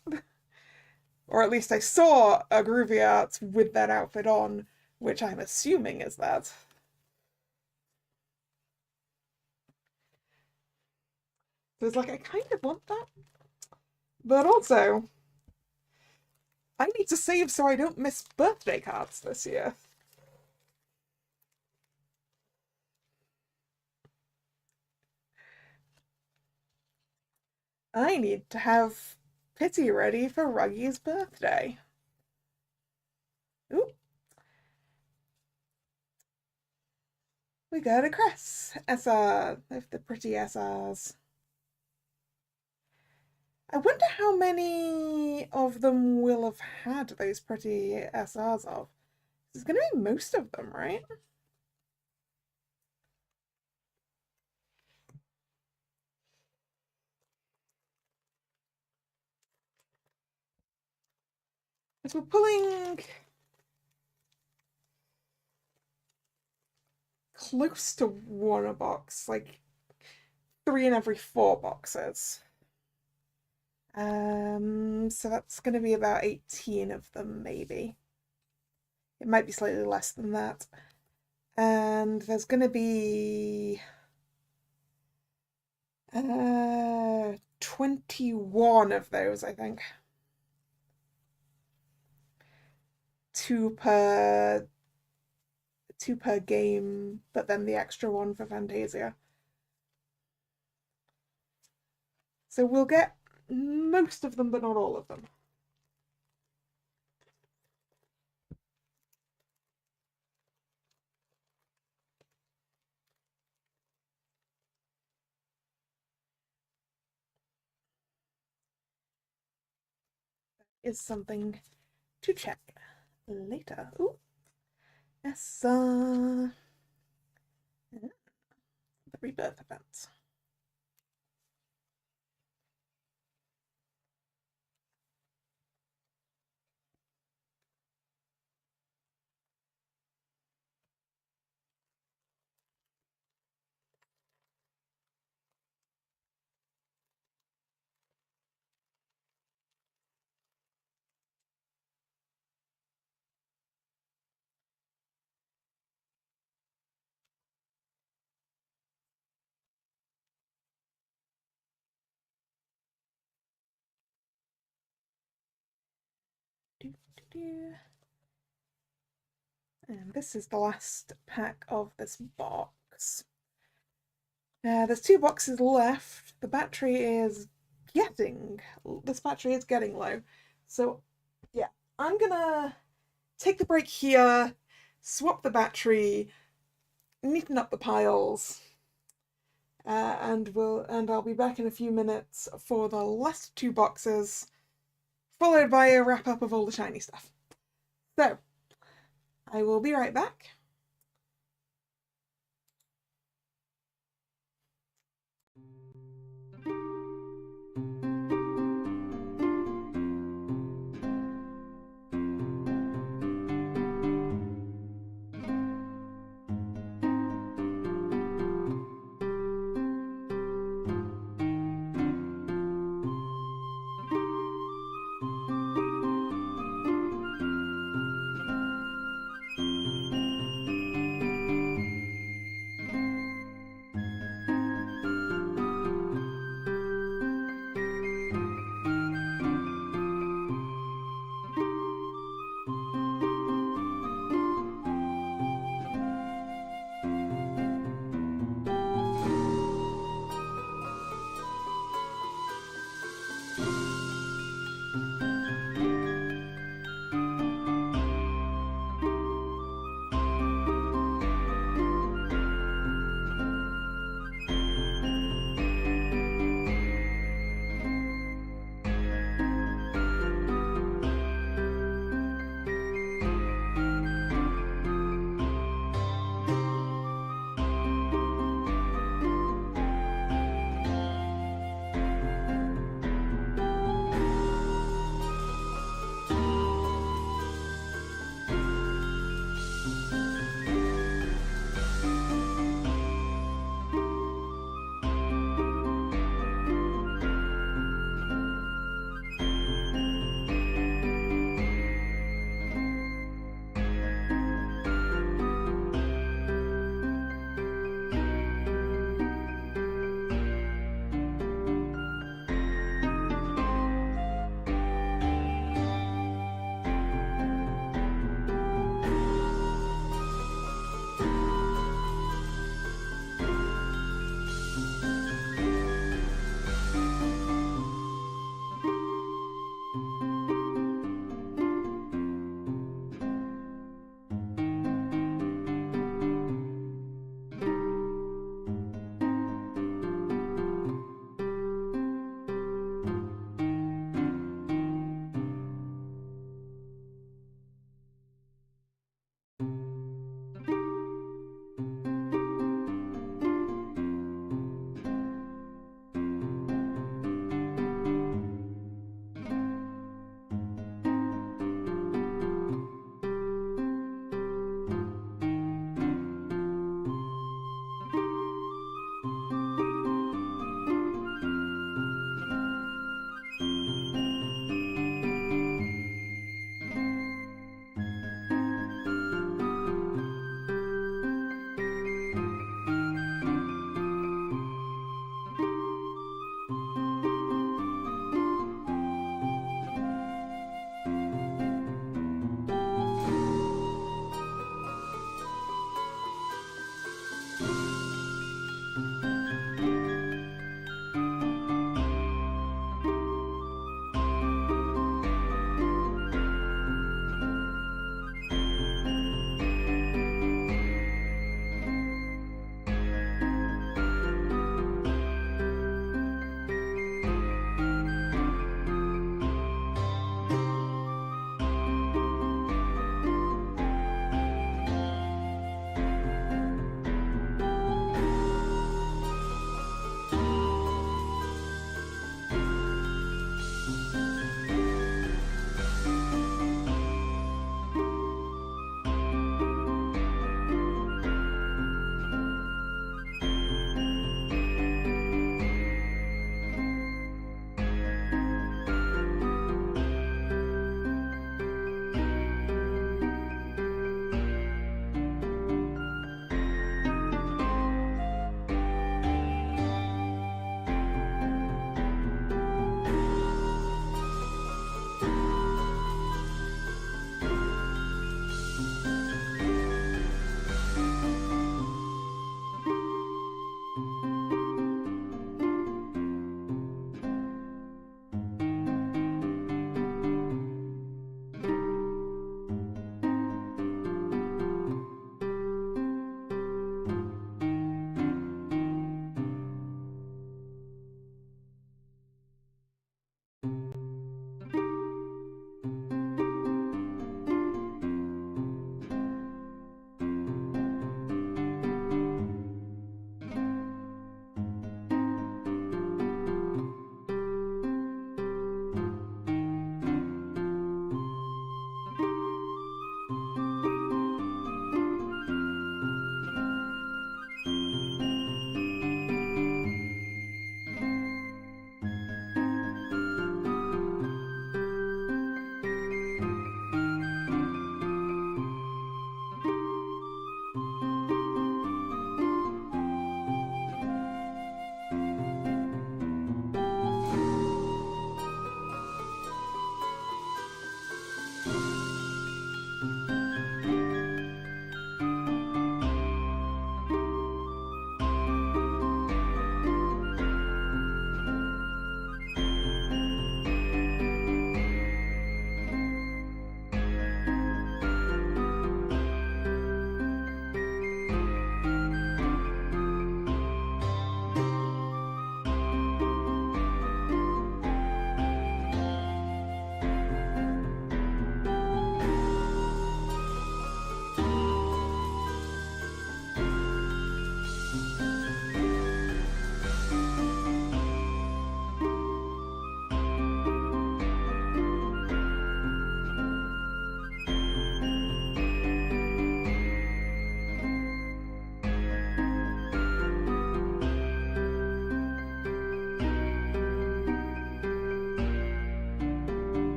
Or at least I saw a groovy art with that outfit on, which I'm assuming is that. So it's like, I kind of want that. But also, I need to save so I don't miss birthday cards this year. I need to have Pity ready for Ruggy's birthday. Ooh. We got a Cress SR of the pretty SRs. I wonder how many of them will have had those pretty SRs of. It's going to be most of them, right? Because we're pulling close to one a box, like 3 in every 4 boxes. So that's going to be about 18 of them, maybe. It might be slightly less than that. And there's going to be 21 of those, I think. 2 per game, but then the extra one for Fantasia. So we'll get most of them, but not all of them. That is something to check later. Ooh. Yes, the rebirth events. And this is the last pack of this box. There's 2 boxes left. The battery is getting low. So yeah, I'm gonna take the break here, swap the battery, neaten up the piles, and I'll be back in a few minutes for the last 2 boxes, followed by a wrap up of all the shiny stuff. So I will be right back.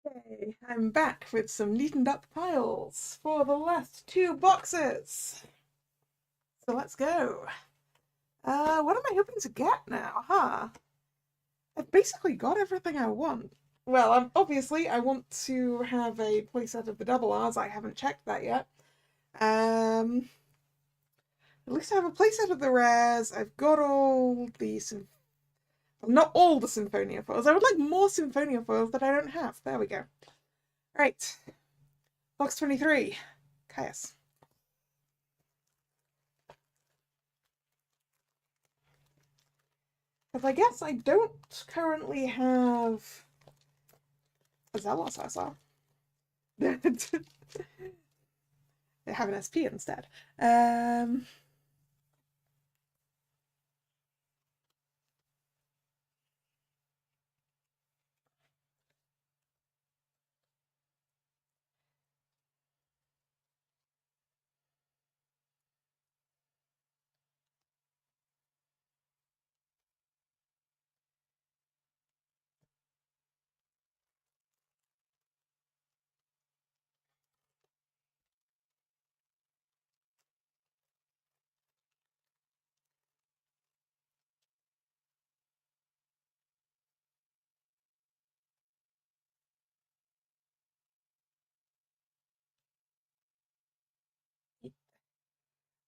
Okay, I'm back with some neatened up piles for the last two boxes. So let's go. What am I hoping to get now, huh? I've basically got everything I want. Well, obviously I want to have a playset of the double R's. I haven't checked that yet. At least I have a playset of the rares. I've got all the not all the Symphonia foils. I would like more Symphonia foils that I don't have. There we go. Right. Box 23. Caius. Because I guess I don't currently have a Zelos SR. I have an SP instead.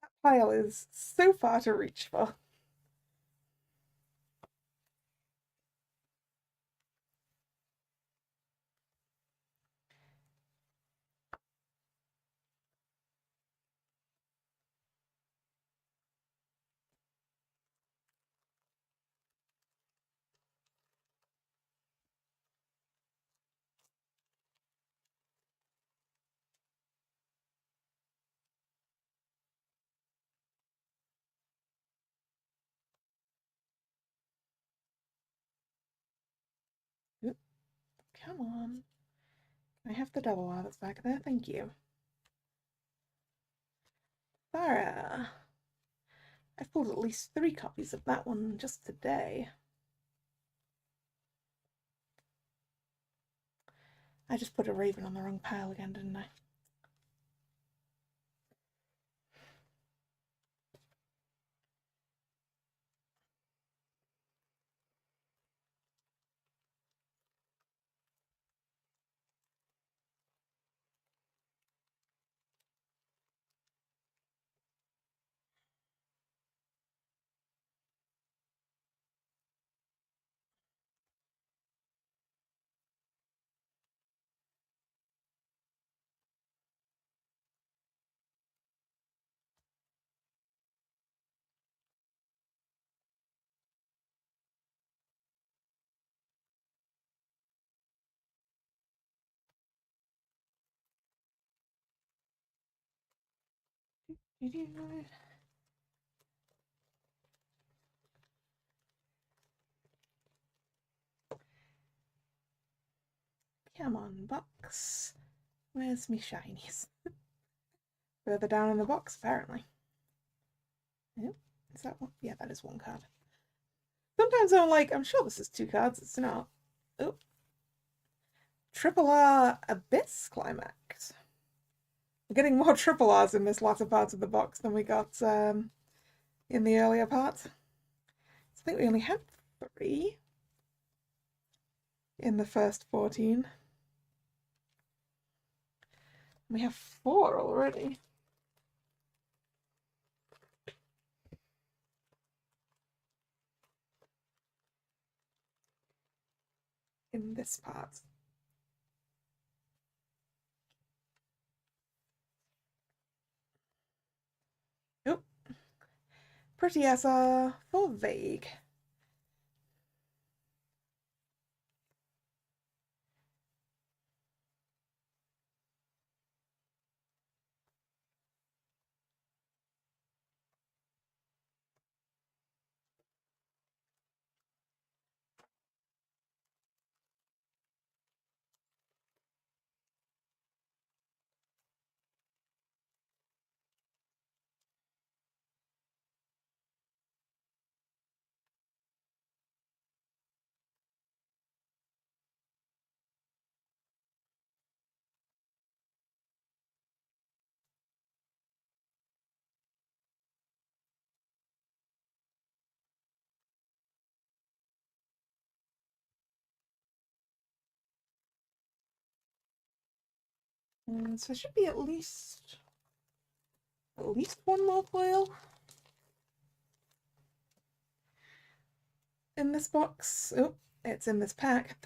That pile is so far to reach for. Oop, come on. I have the double R that's back there. Thank you. Farah. I've pulled at least 3 copies of that one just today. I just put a Raven on the wrong pile again, didn't I? Come on, box. Where's me shinies? Further down in the box, apparently. Oh, is that one? Yeah, that is one card. Sometimes I'm like, I'm sure this is 2 cards. It's not. Oh. Triple R Abyss Climax. We're getting more triple R's in this latter part of the box than we got in the earlier part. So I think we only had 3 in the first 14. We have 4 already. In this part. Oh, pretty SR for vague. So there should be at least one more foil in this box. Oh, it's in this pack.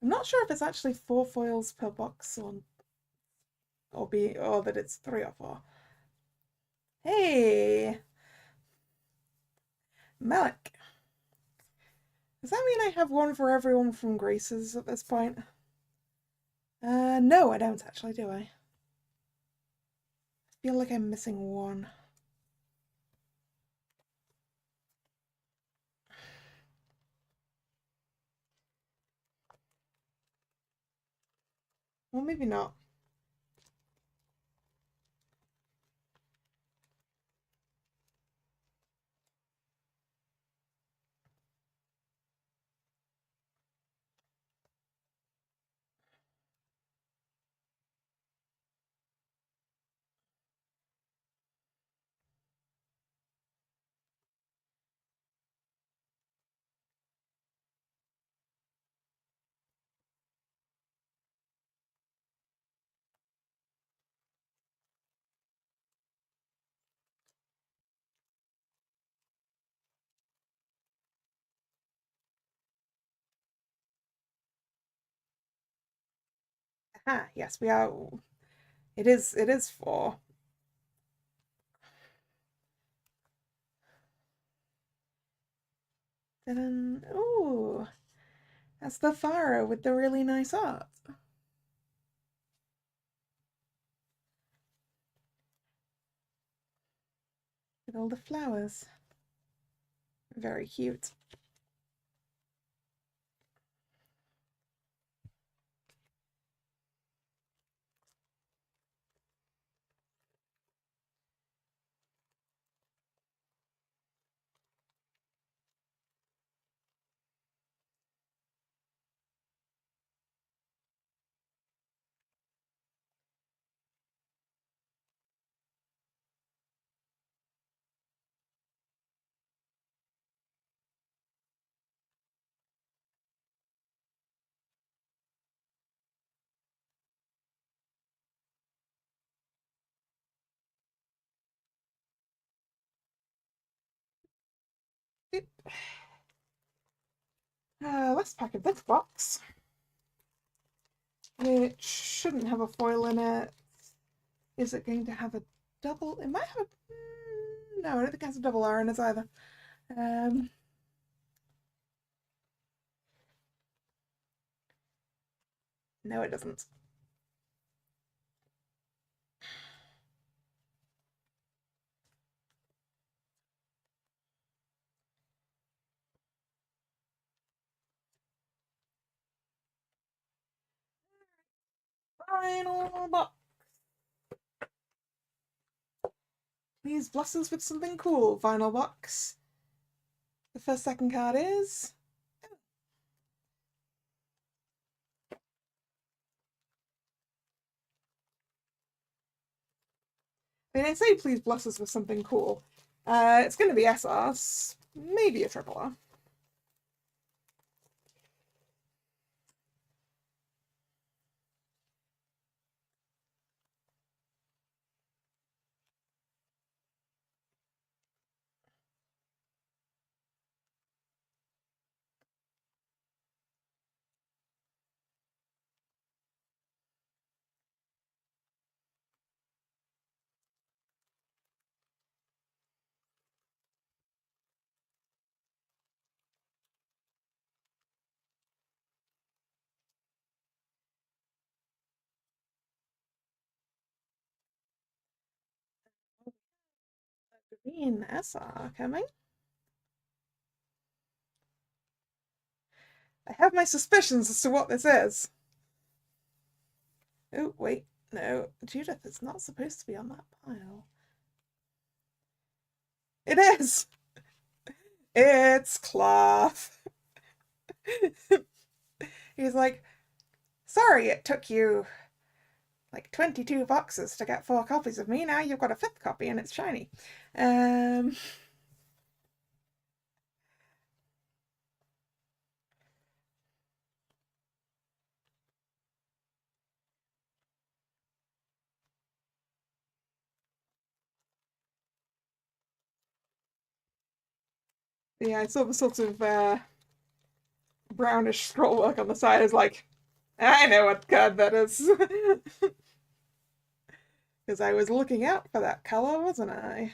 I'm not sure if it's actually 4 foils per box or that it's 3 or 4. Hey, Malik. Does that mean I have one for everyone from Grace's at this point? No, I don't actually, do I? I feel like I'm missing one. Well, maybe not. Ah, yes, we are. It is 4. Then, ooh, that's the Pharaoh with the really nice art. With all the flowers. Very cute. Last pack of this box. It shouldn't have a foil in it. Is it going to have a double? It might have a... No, I don't think it has a double R in it either. No, it doesn't. Final box. Please bless us with something cool. Final box. The first second card is... I mean, I say please bless us with something cool. It's going to be SRs. Maybe a triple R. Green SR coming. I have my suspicions as to what this is. Oh, wait. No, Judith is not supposed to be on that pile. It is! It's cloth. He's like, sorry it took you like 22 boxes to get 4 copies of me. Now you've got a 5th copy and it's shiny. Yeah, I saw the sort of brownish scroll work on the side. I was like, I know what card that is. Because I was looking out for that color, wasn't I?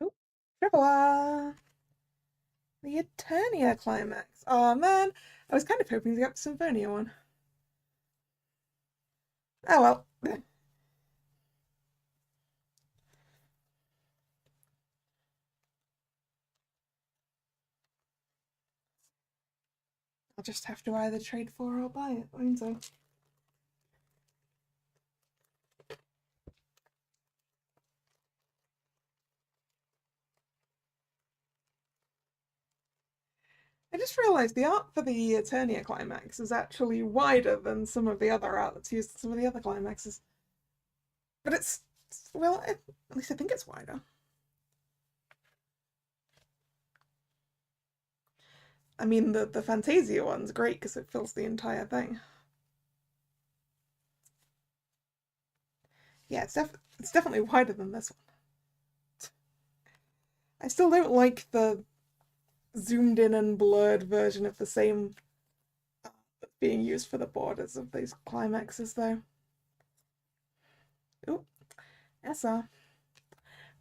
Ooh, triple R. The Eternia climax. Oh man, I was kind of hoping to get the Symphonia one. Oh well. I'll just have to either trade for or buy it, won't I? I just realised the art for the Eternia climax is actually wider than some of the other art that's used in some of the other climaxes. But it's, well, at least I think it's wider. I mean, the Fantasia one's great because it fills the entire thing. Yeah, it's definitely wider than this one. I still don't like the zoomed in and blurred version of the same that's being used for the borders of these climaxes, though. Oh, Essa.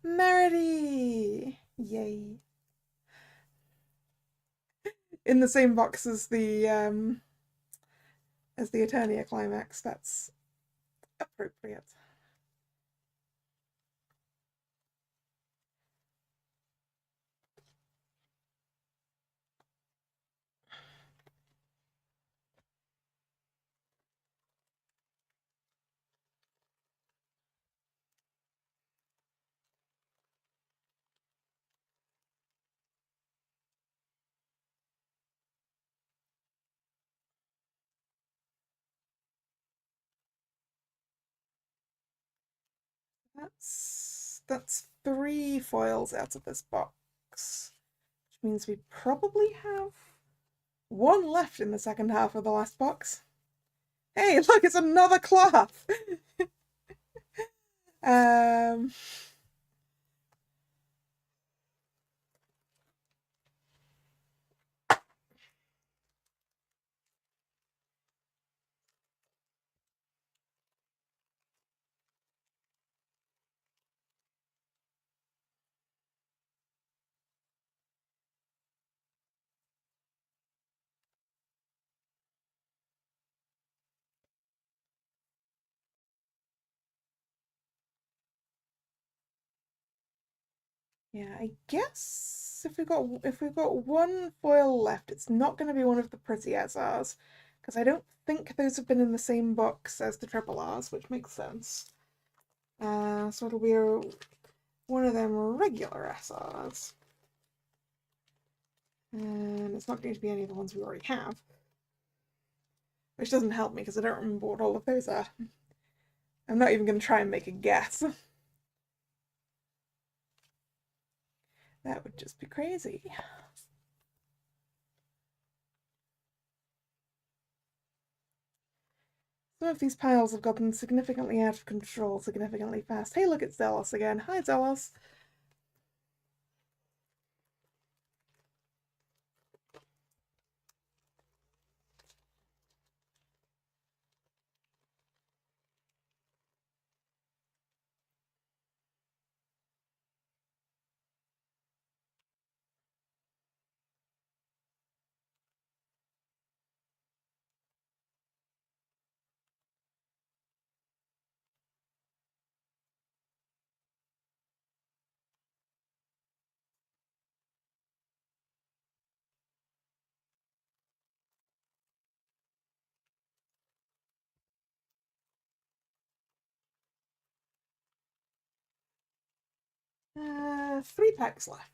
Meredy! Yay. In the same box as the Eternia climax, that's appropriate. That's 3 foils out of this box, which means we probably have 1 left in the second half of the last box. Hey, look, it's another cloth! um, yeah, I guess if we've got 1 foil left, it's not going to be one of the pretty SRs, because I don't think those have been in the same box as the triple Rs, which makes sense. So it'll be one of them regular SRs. And it's not going to be any of the ones we already have. Which doesn't help me because I don't remember what all of those are. I'm not even going to try and make a guess. That would just be crazy. Some of these piles have gotten significantly out of control significantly fast. Hey, look, it's Zelos again. Hi, Zelos. 3 packs left.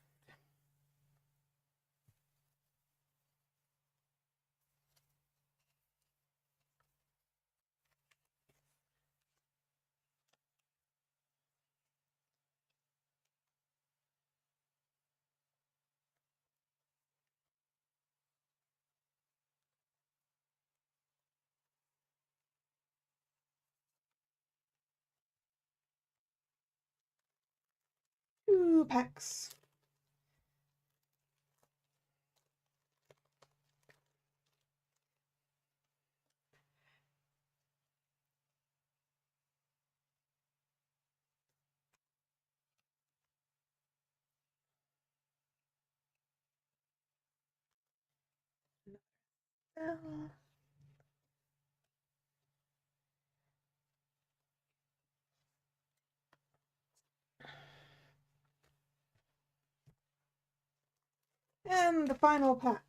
Two packs. And the final pack,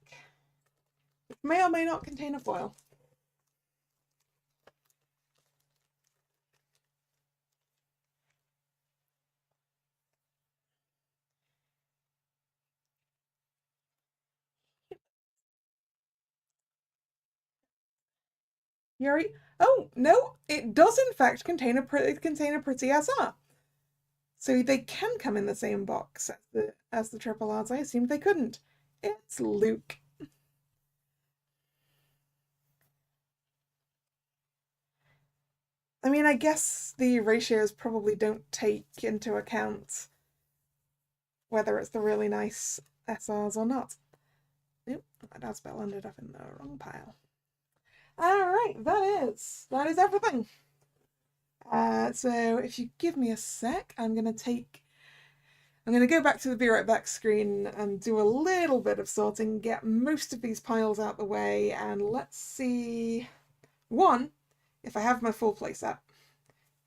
which may or may not contain a foil. Yuri. Oh no, it does in fact contain a pretty SR. So they can come in the same box as the triple odds. I assumed they couldn't. It's Luke. I mean, I guess the ratios probably don't take into account whether it's the really nice SRs or not. Nope, that dad spell ended up in the wrong pile. Alright, that is everything. So if you give me a sec, I'm gonna go back to the Be Right Back screen and do a little bit of sorting, get most of these piles out the way, and let's see, 1, if I have my full playset,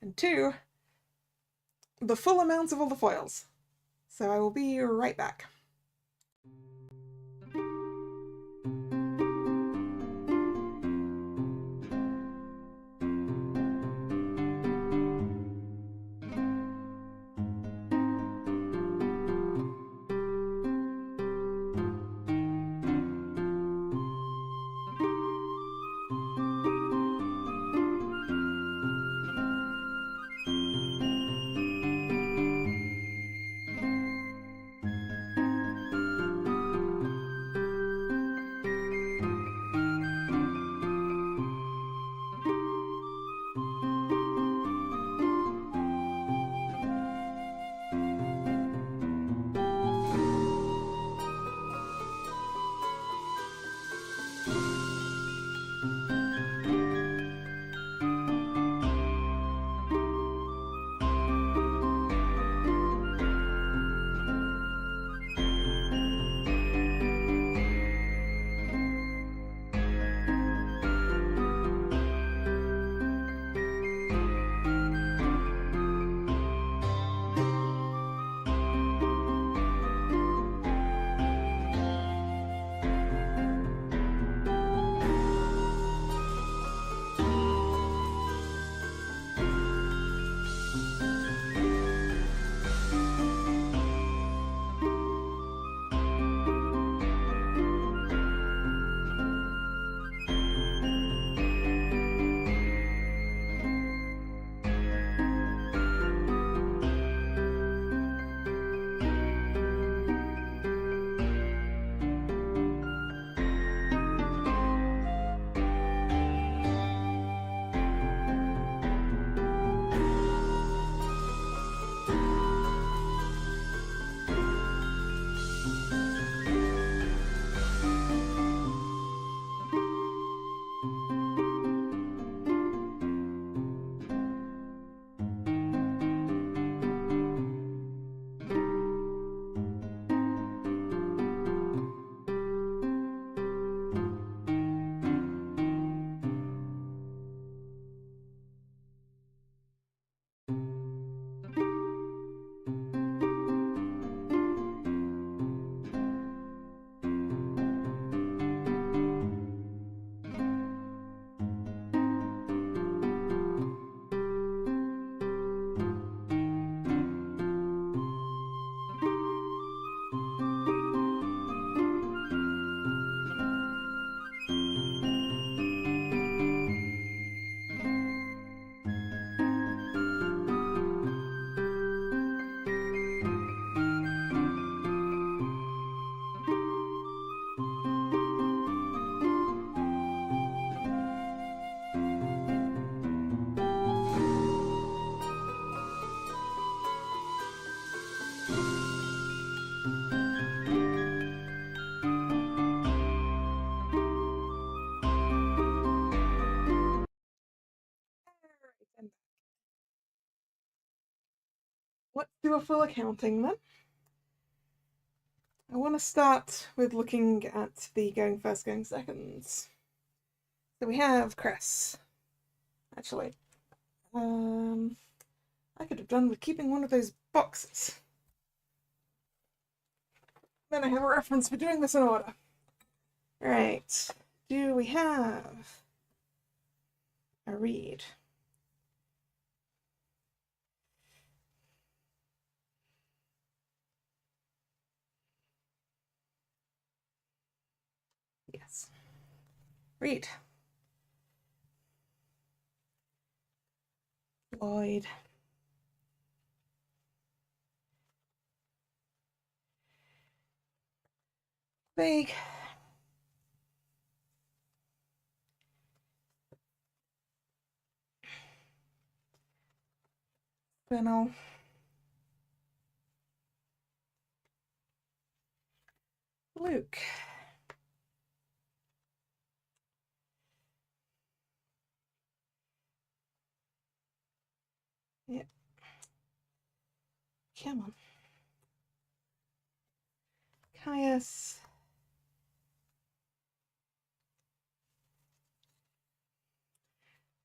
and 2, the full amount of all the foils. So I will be right back. let's do a full accounting then. I want to start with looking at the going first, going seconds. So we have Cress. Actually, I could have done with keeping one of those boxes. Then I have a reference for doing this in order. Right, do we have a read? Yes. Read. Lloyd. Big. Fennel. Luke. Yep. Come on. Caius.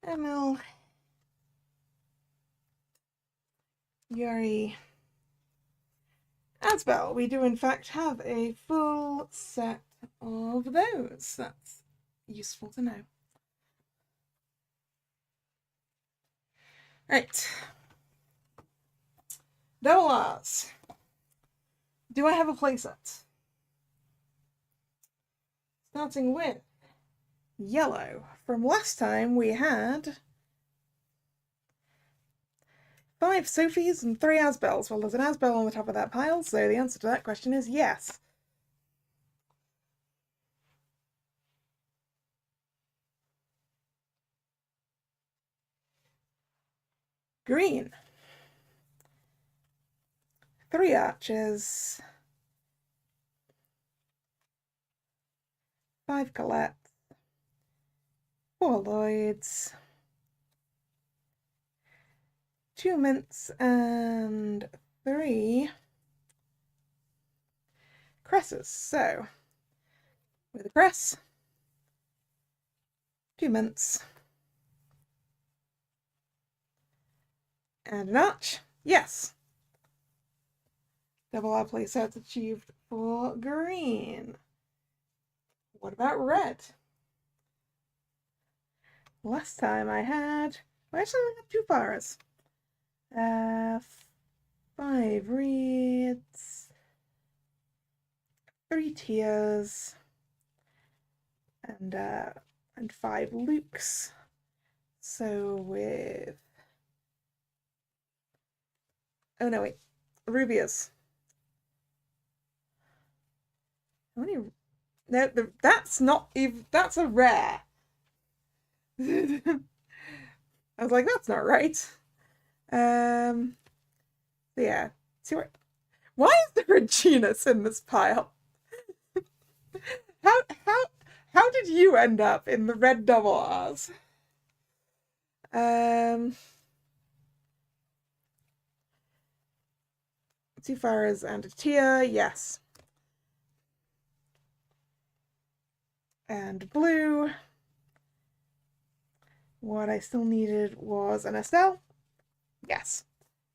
Emil. Yuri. Asbel. We do in fact have a full set of those. That's useful to know. Right. Double R's. Do I have a playset? Starting with yellow. From last time we had 5 Sophies and 3 Asbels. Well, there's an Asbel on the top of that pile, so the answer to that question is yes. Green. 3 Archers. 5 Colettes. 4 Lloyds. 2 Mints and 3 Cresses. So, with a Cress, 2 Mints, and an Arch. Yes. Double R playsets achieved for green. What about red? Last time I had, well, actually I only have 2 Faras. 5 Reeds, 3 Tears, and 5 Lukes. So with, oh no wait, Rubias. How many? No, that's not even, that's a rare. I was like, that's not right. Yeah. See what? Why is there a genus in this pile? How did you end up in the red double R's? 2 Faras and a Tia, yes. And blue. What I still needed was an Estelle. Yes.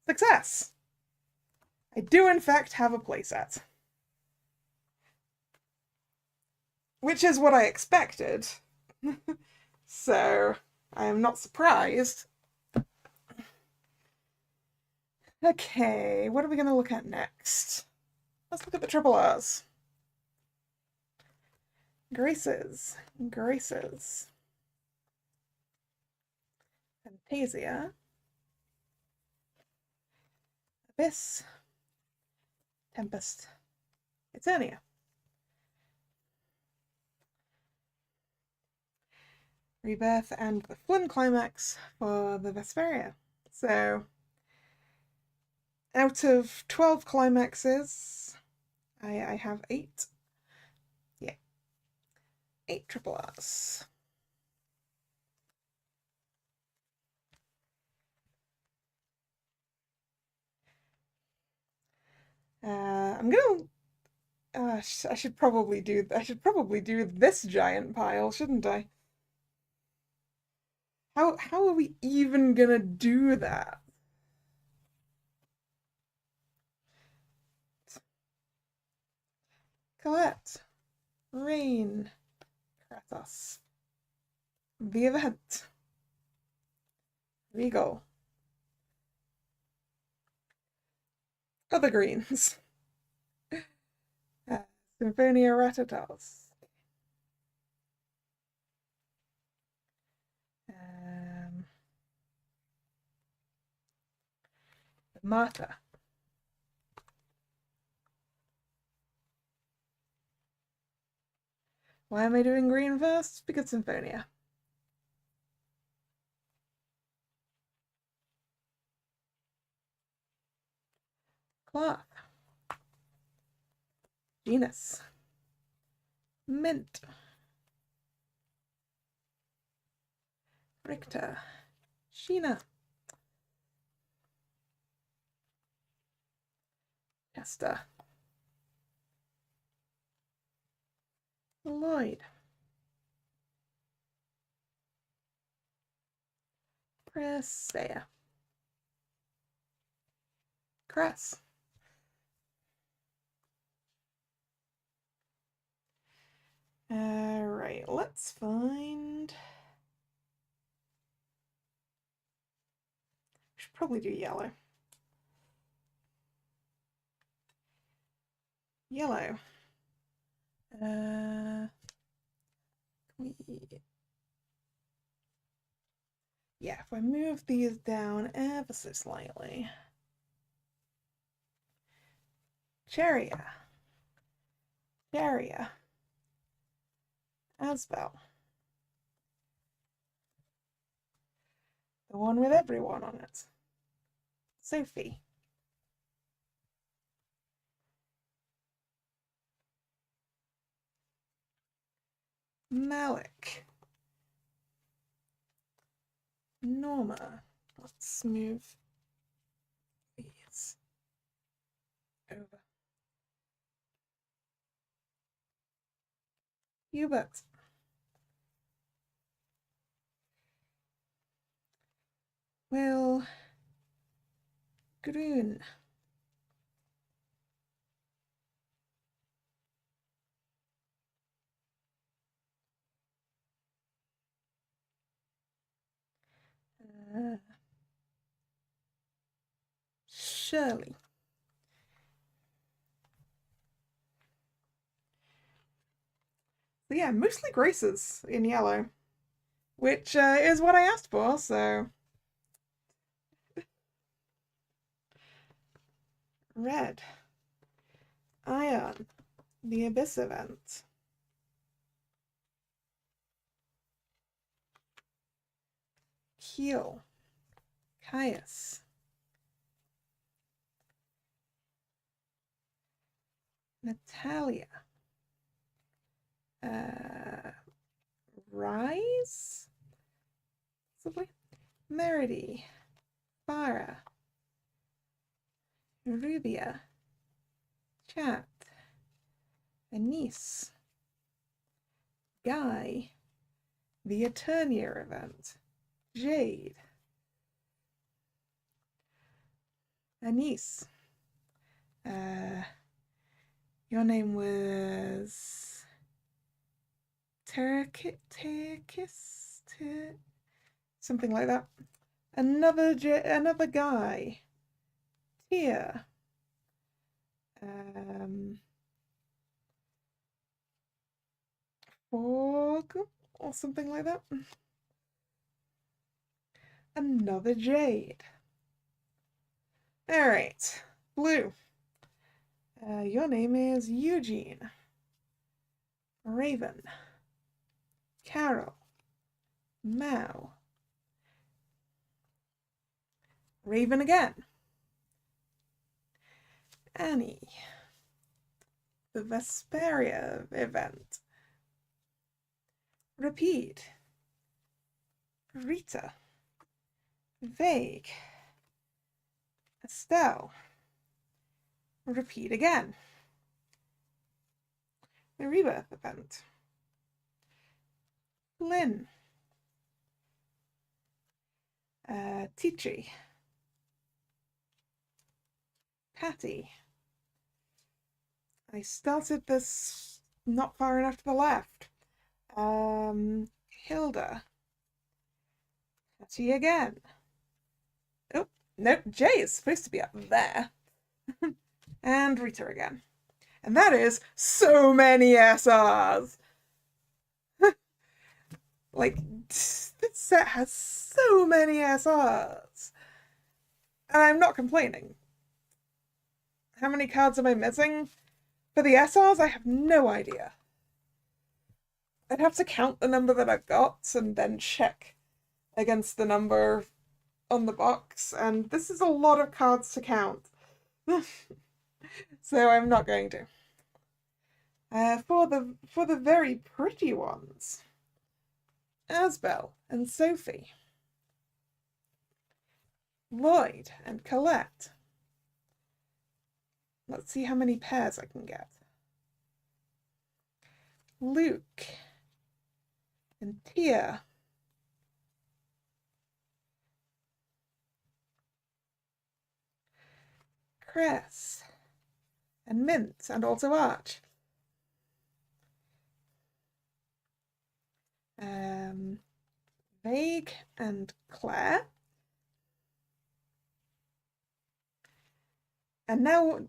Success! I do in fact have a playset. Which is what I expected. So, I am not surprised. Okay, what are we going to look at next? Let's look at the triple R's. Graces. Fantasia. Abyss. Tempest. Eternia. Rebirth and the Flynn climax for the Vesperia. So, out of 12 climaxes, I have 8. Yeah. 8 triple R's. I'm gonna. I should probably do. I should probably do this giant pile, shouldn't I? How are we even gonna do that? Colette, Rain, Kratos, the event, Regal, other greens, Symphonia Ratatas, Marta. Why am I doing green first? Because Symphonia. Cloth. Genus. Mint. Richter. Sheena. Chester. Lloyd. Presea. Cress. Alright, let's find... We should probably do yellow. Yellow. Yeah, if I move these down ever so slightly. Cheria. Cheria. Asbel. The one with everyone on it. Sophie. Malik. Norma. Let's move these over. Hubert. Will. Grün. Shirley. So yeah, mostly graces in yellow, which is what I asked for, so. Red. Ion. The Abyss event. Keel. Caius. Natalia. Rise? Possibly. Meredy. Farah. Rubia. Chat. Anise. Guy. The Eternia event. Jade. Anise. Your name was Terkis? Something like that. Another guy. Tia. Fog or something like that. Another Jade. Alright. Blue. Your name is Eugene. Raven. Carol. Mao. Raven again. Annie. The Vesperia event. Repeat. Rita. Vague. Estelle. repeat again. The rebirth event. Lynn. Tichi. Patty. I started this not far enough to the left. Hilda. Patty again. Oh, nope, Jay is supposed to be up there. And Rita again. And that is so many SRs! Like, this set has so many SRs. And I'm not complaining. How many cards am I missing? For the SRs, I have no idea. I'd have to count the number that I've got and then check against the number on the box. And this is a lot of cards to count. So I'm not going to. For the very pretty ones, Asbel and Sophie, Lloyd and Colette. Let's see how many pairs I can get. Luke and Tia. Chris and Mint and also Arch. Vague and Claire. And now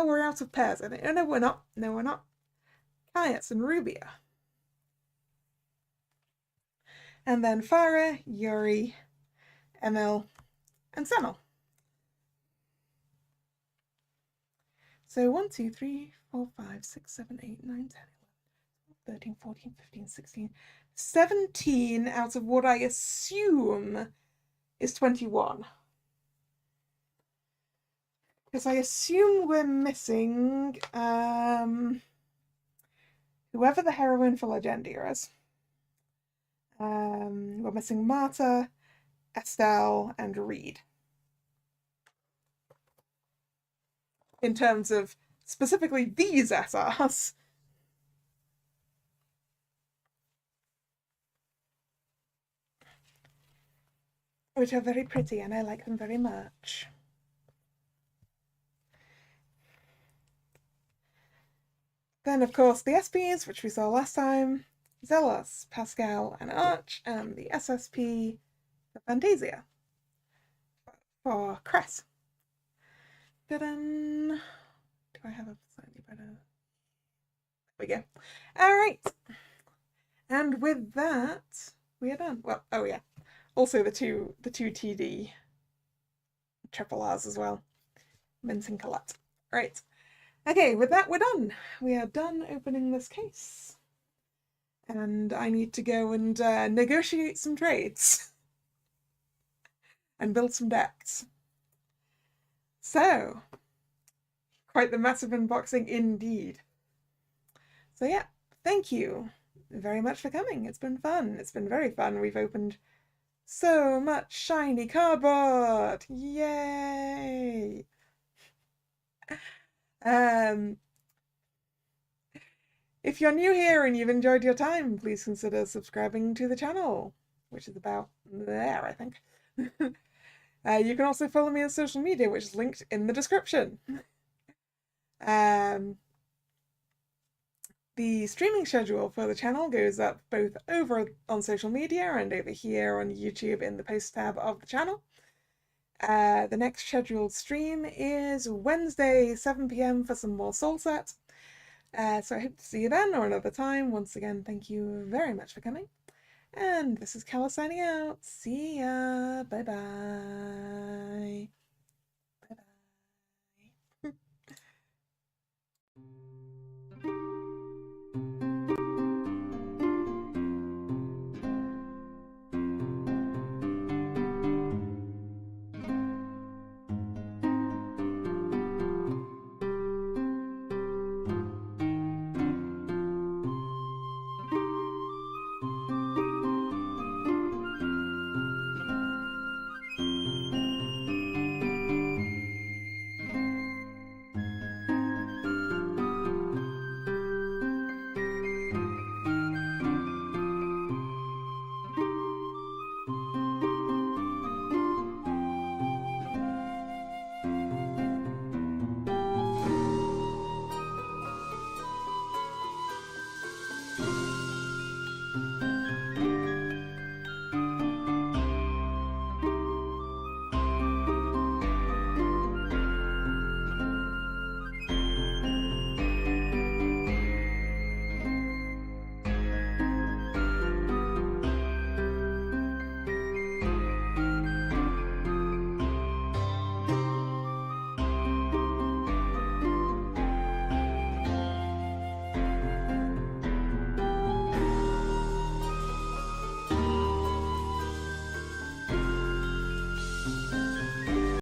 we're out of pairs. And no, we're not. No, we're not. Caius and Rubia. And then Farah, Yuri, Emil, and Samel. So 1, 2, 3, 4, 5, 6, 7, 8, 9, 10, 11, 13, 14, 15, 16, 17 out of what I assume is 21. Because I assume we're missing whoever the heroine for Legendia is. We're missing Marta, Estelle, and Reed. In terms of specifically these SRs. Which are very pretty and I like them very much. Then, of course, the SPs, which we saw last time, Zealous, Pascal, and Arch, and the SSP for Fantasia for Cress. Ta-da! Do I have a slightly better? There we go. All right. And with that, we are done. Well, oh yeah. Also the two TD triple R's as well. Mint and Colette. Right. Okay, with that, we're done. We are done opening this case. And I need to go and negotiate some trades. And build some decks. So, quite the massive unboxing indeed. So yeah, thank you very much for coming. It's been fun. It's been very fun. We've opened so much shiny cardboard. Yay! If you're new here and you've enjoyed your time, please consider subscribing to the channel, which is about there, I think. You can also follow me on social media, which is linked in the description. The streaming schedule for the channel goes up both over on social media and over here on YouTube in the post tab of the channel. The next scheduled stream is Wednesday, 7 PM for some more Soul Set. So I hope to see you then or another time. Once again, thank you very much for coming. And this is Kalla signing out. See ya. Bye-bye.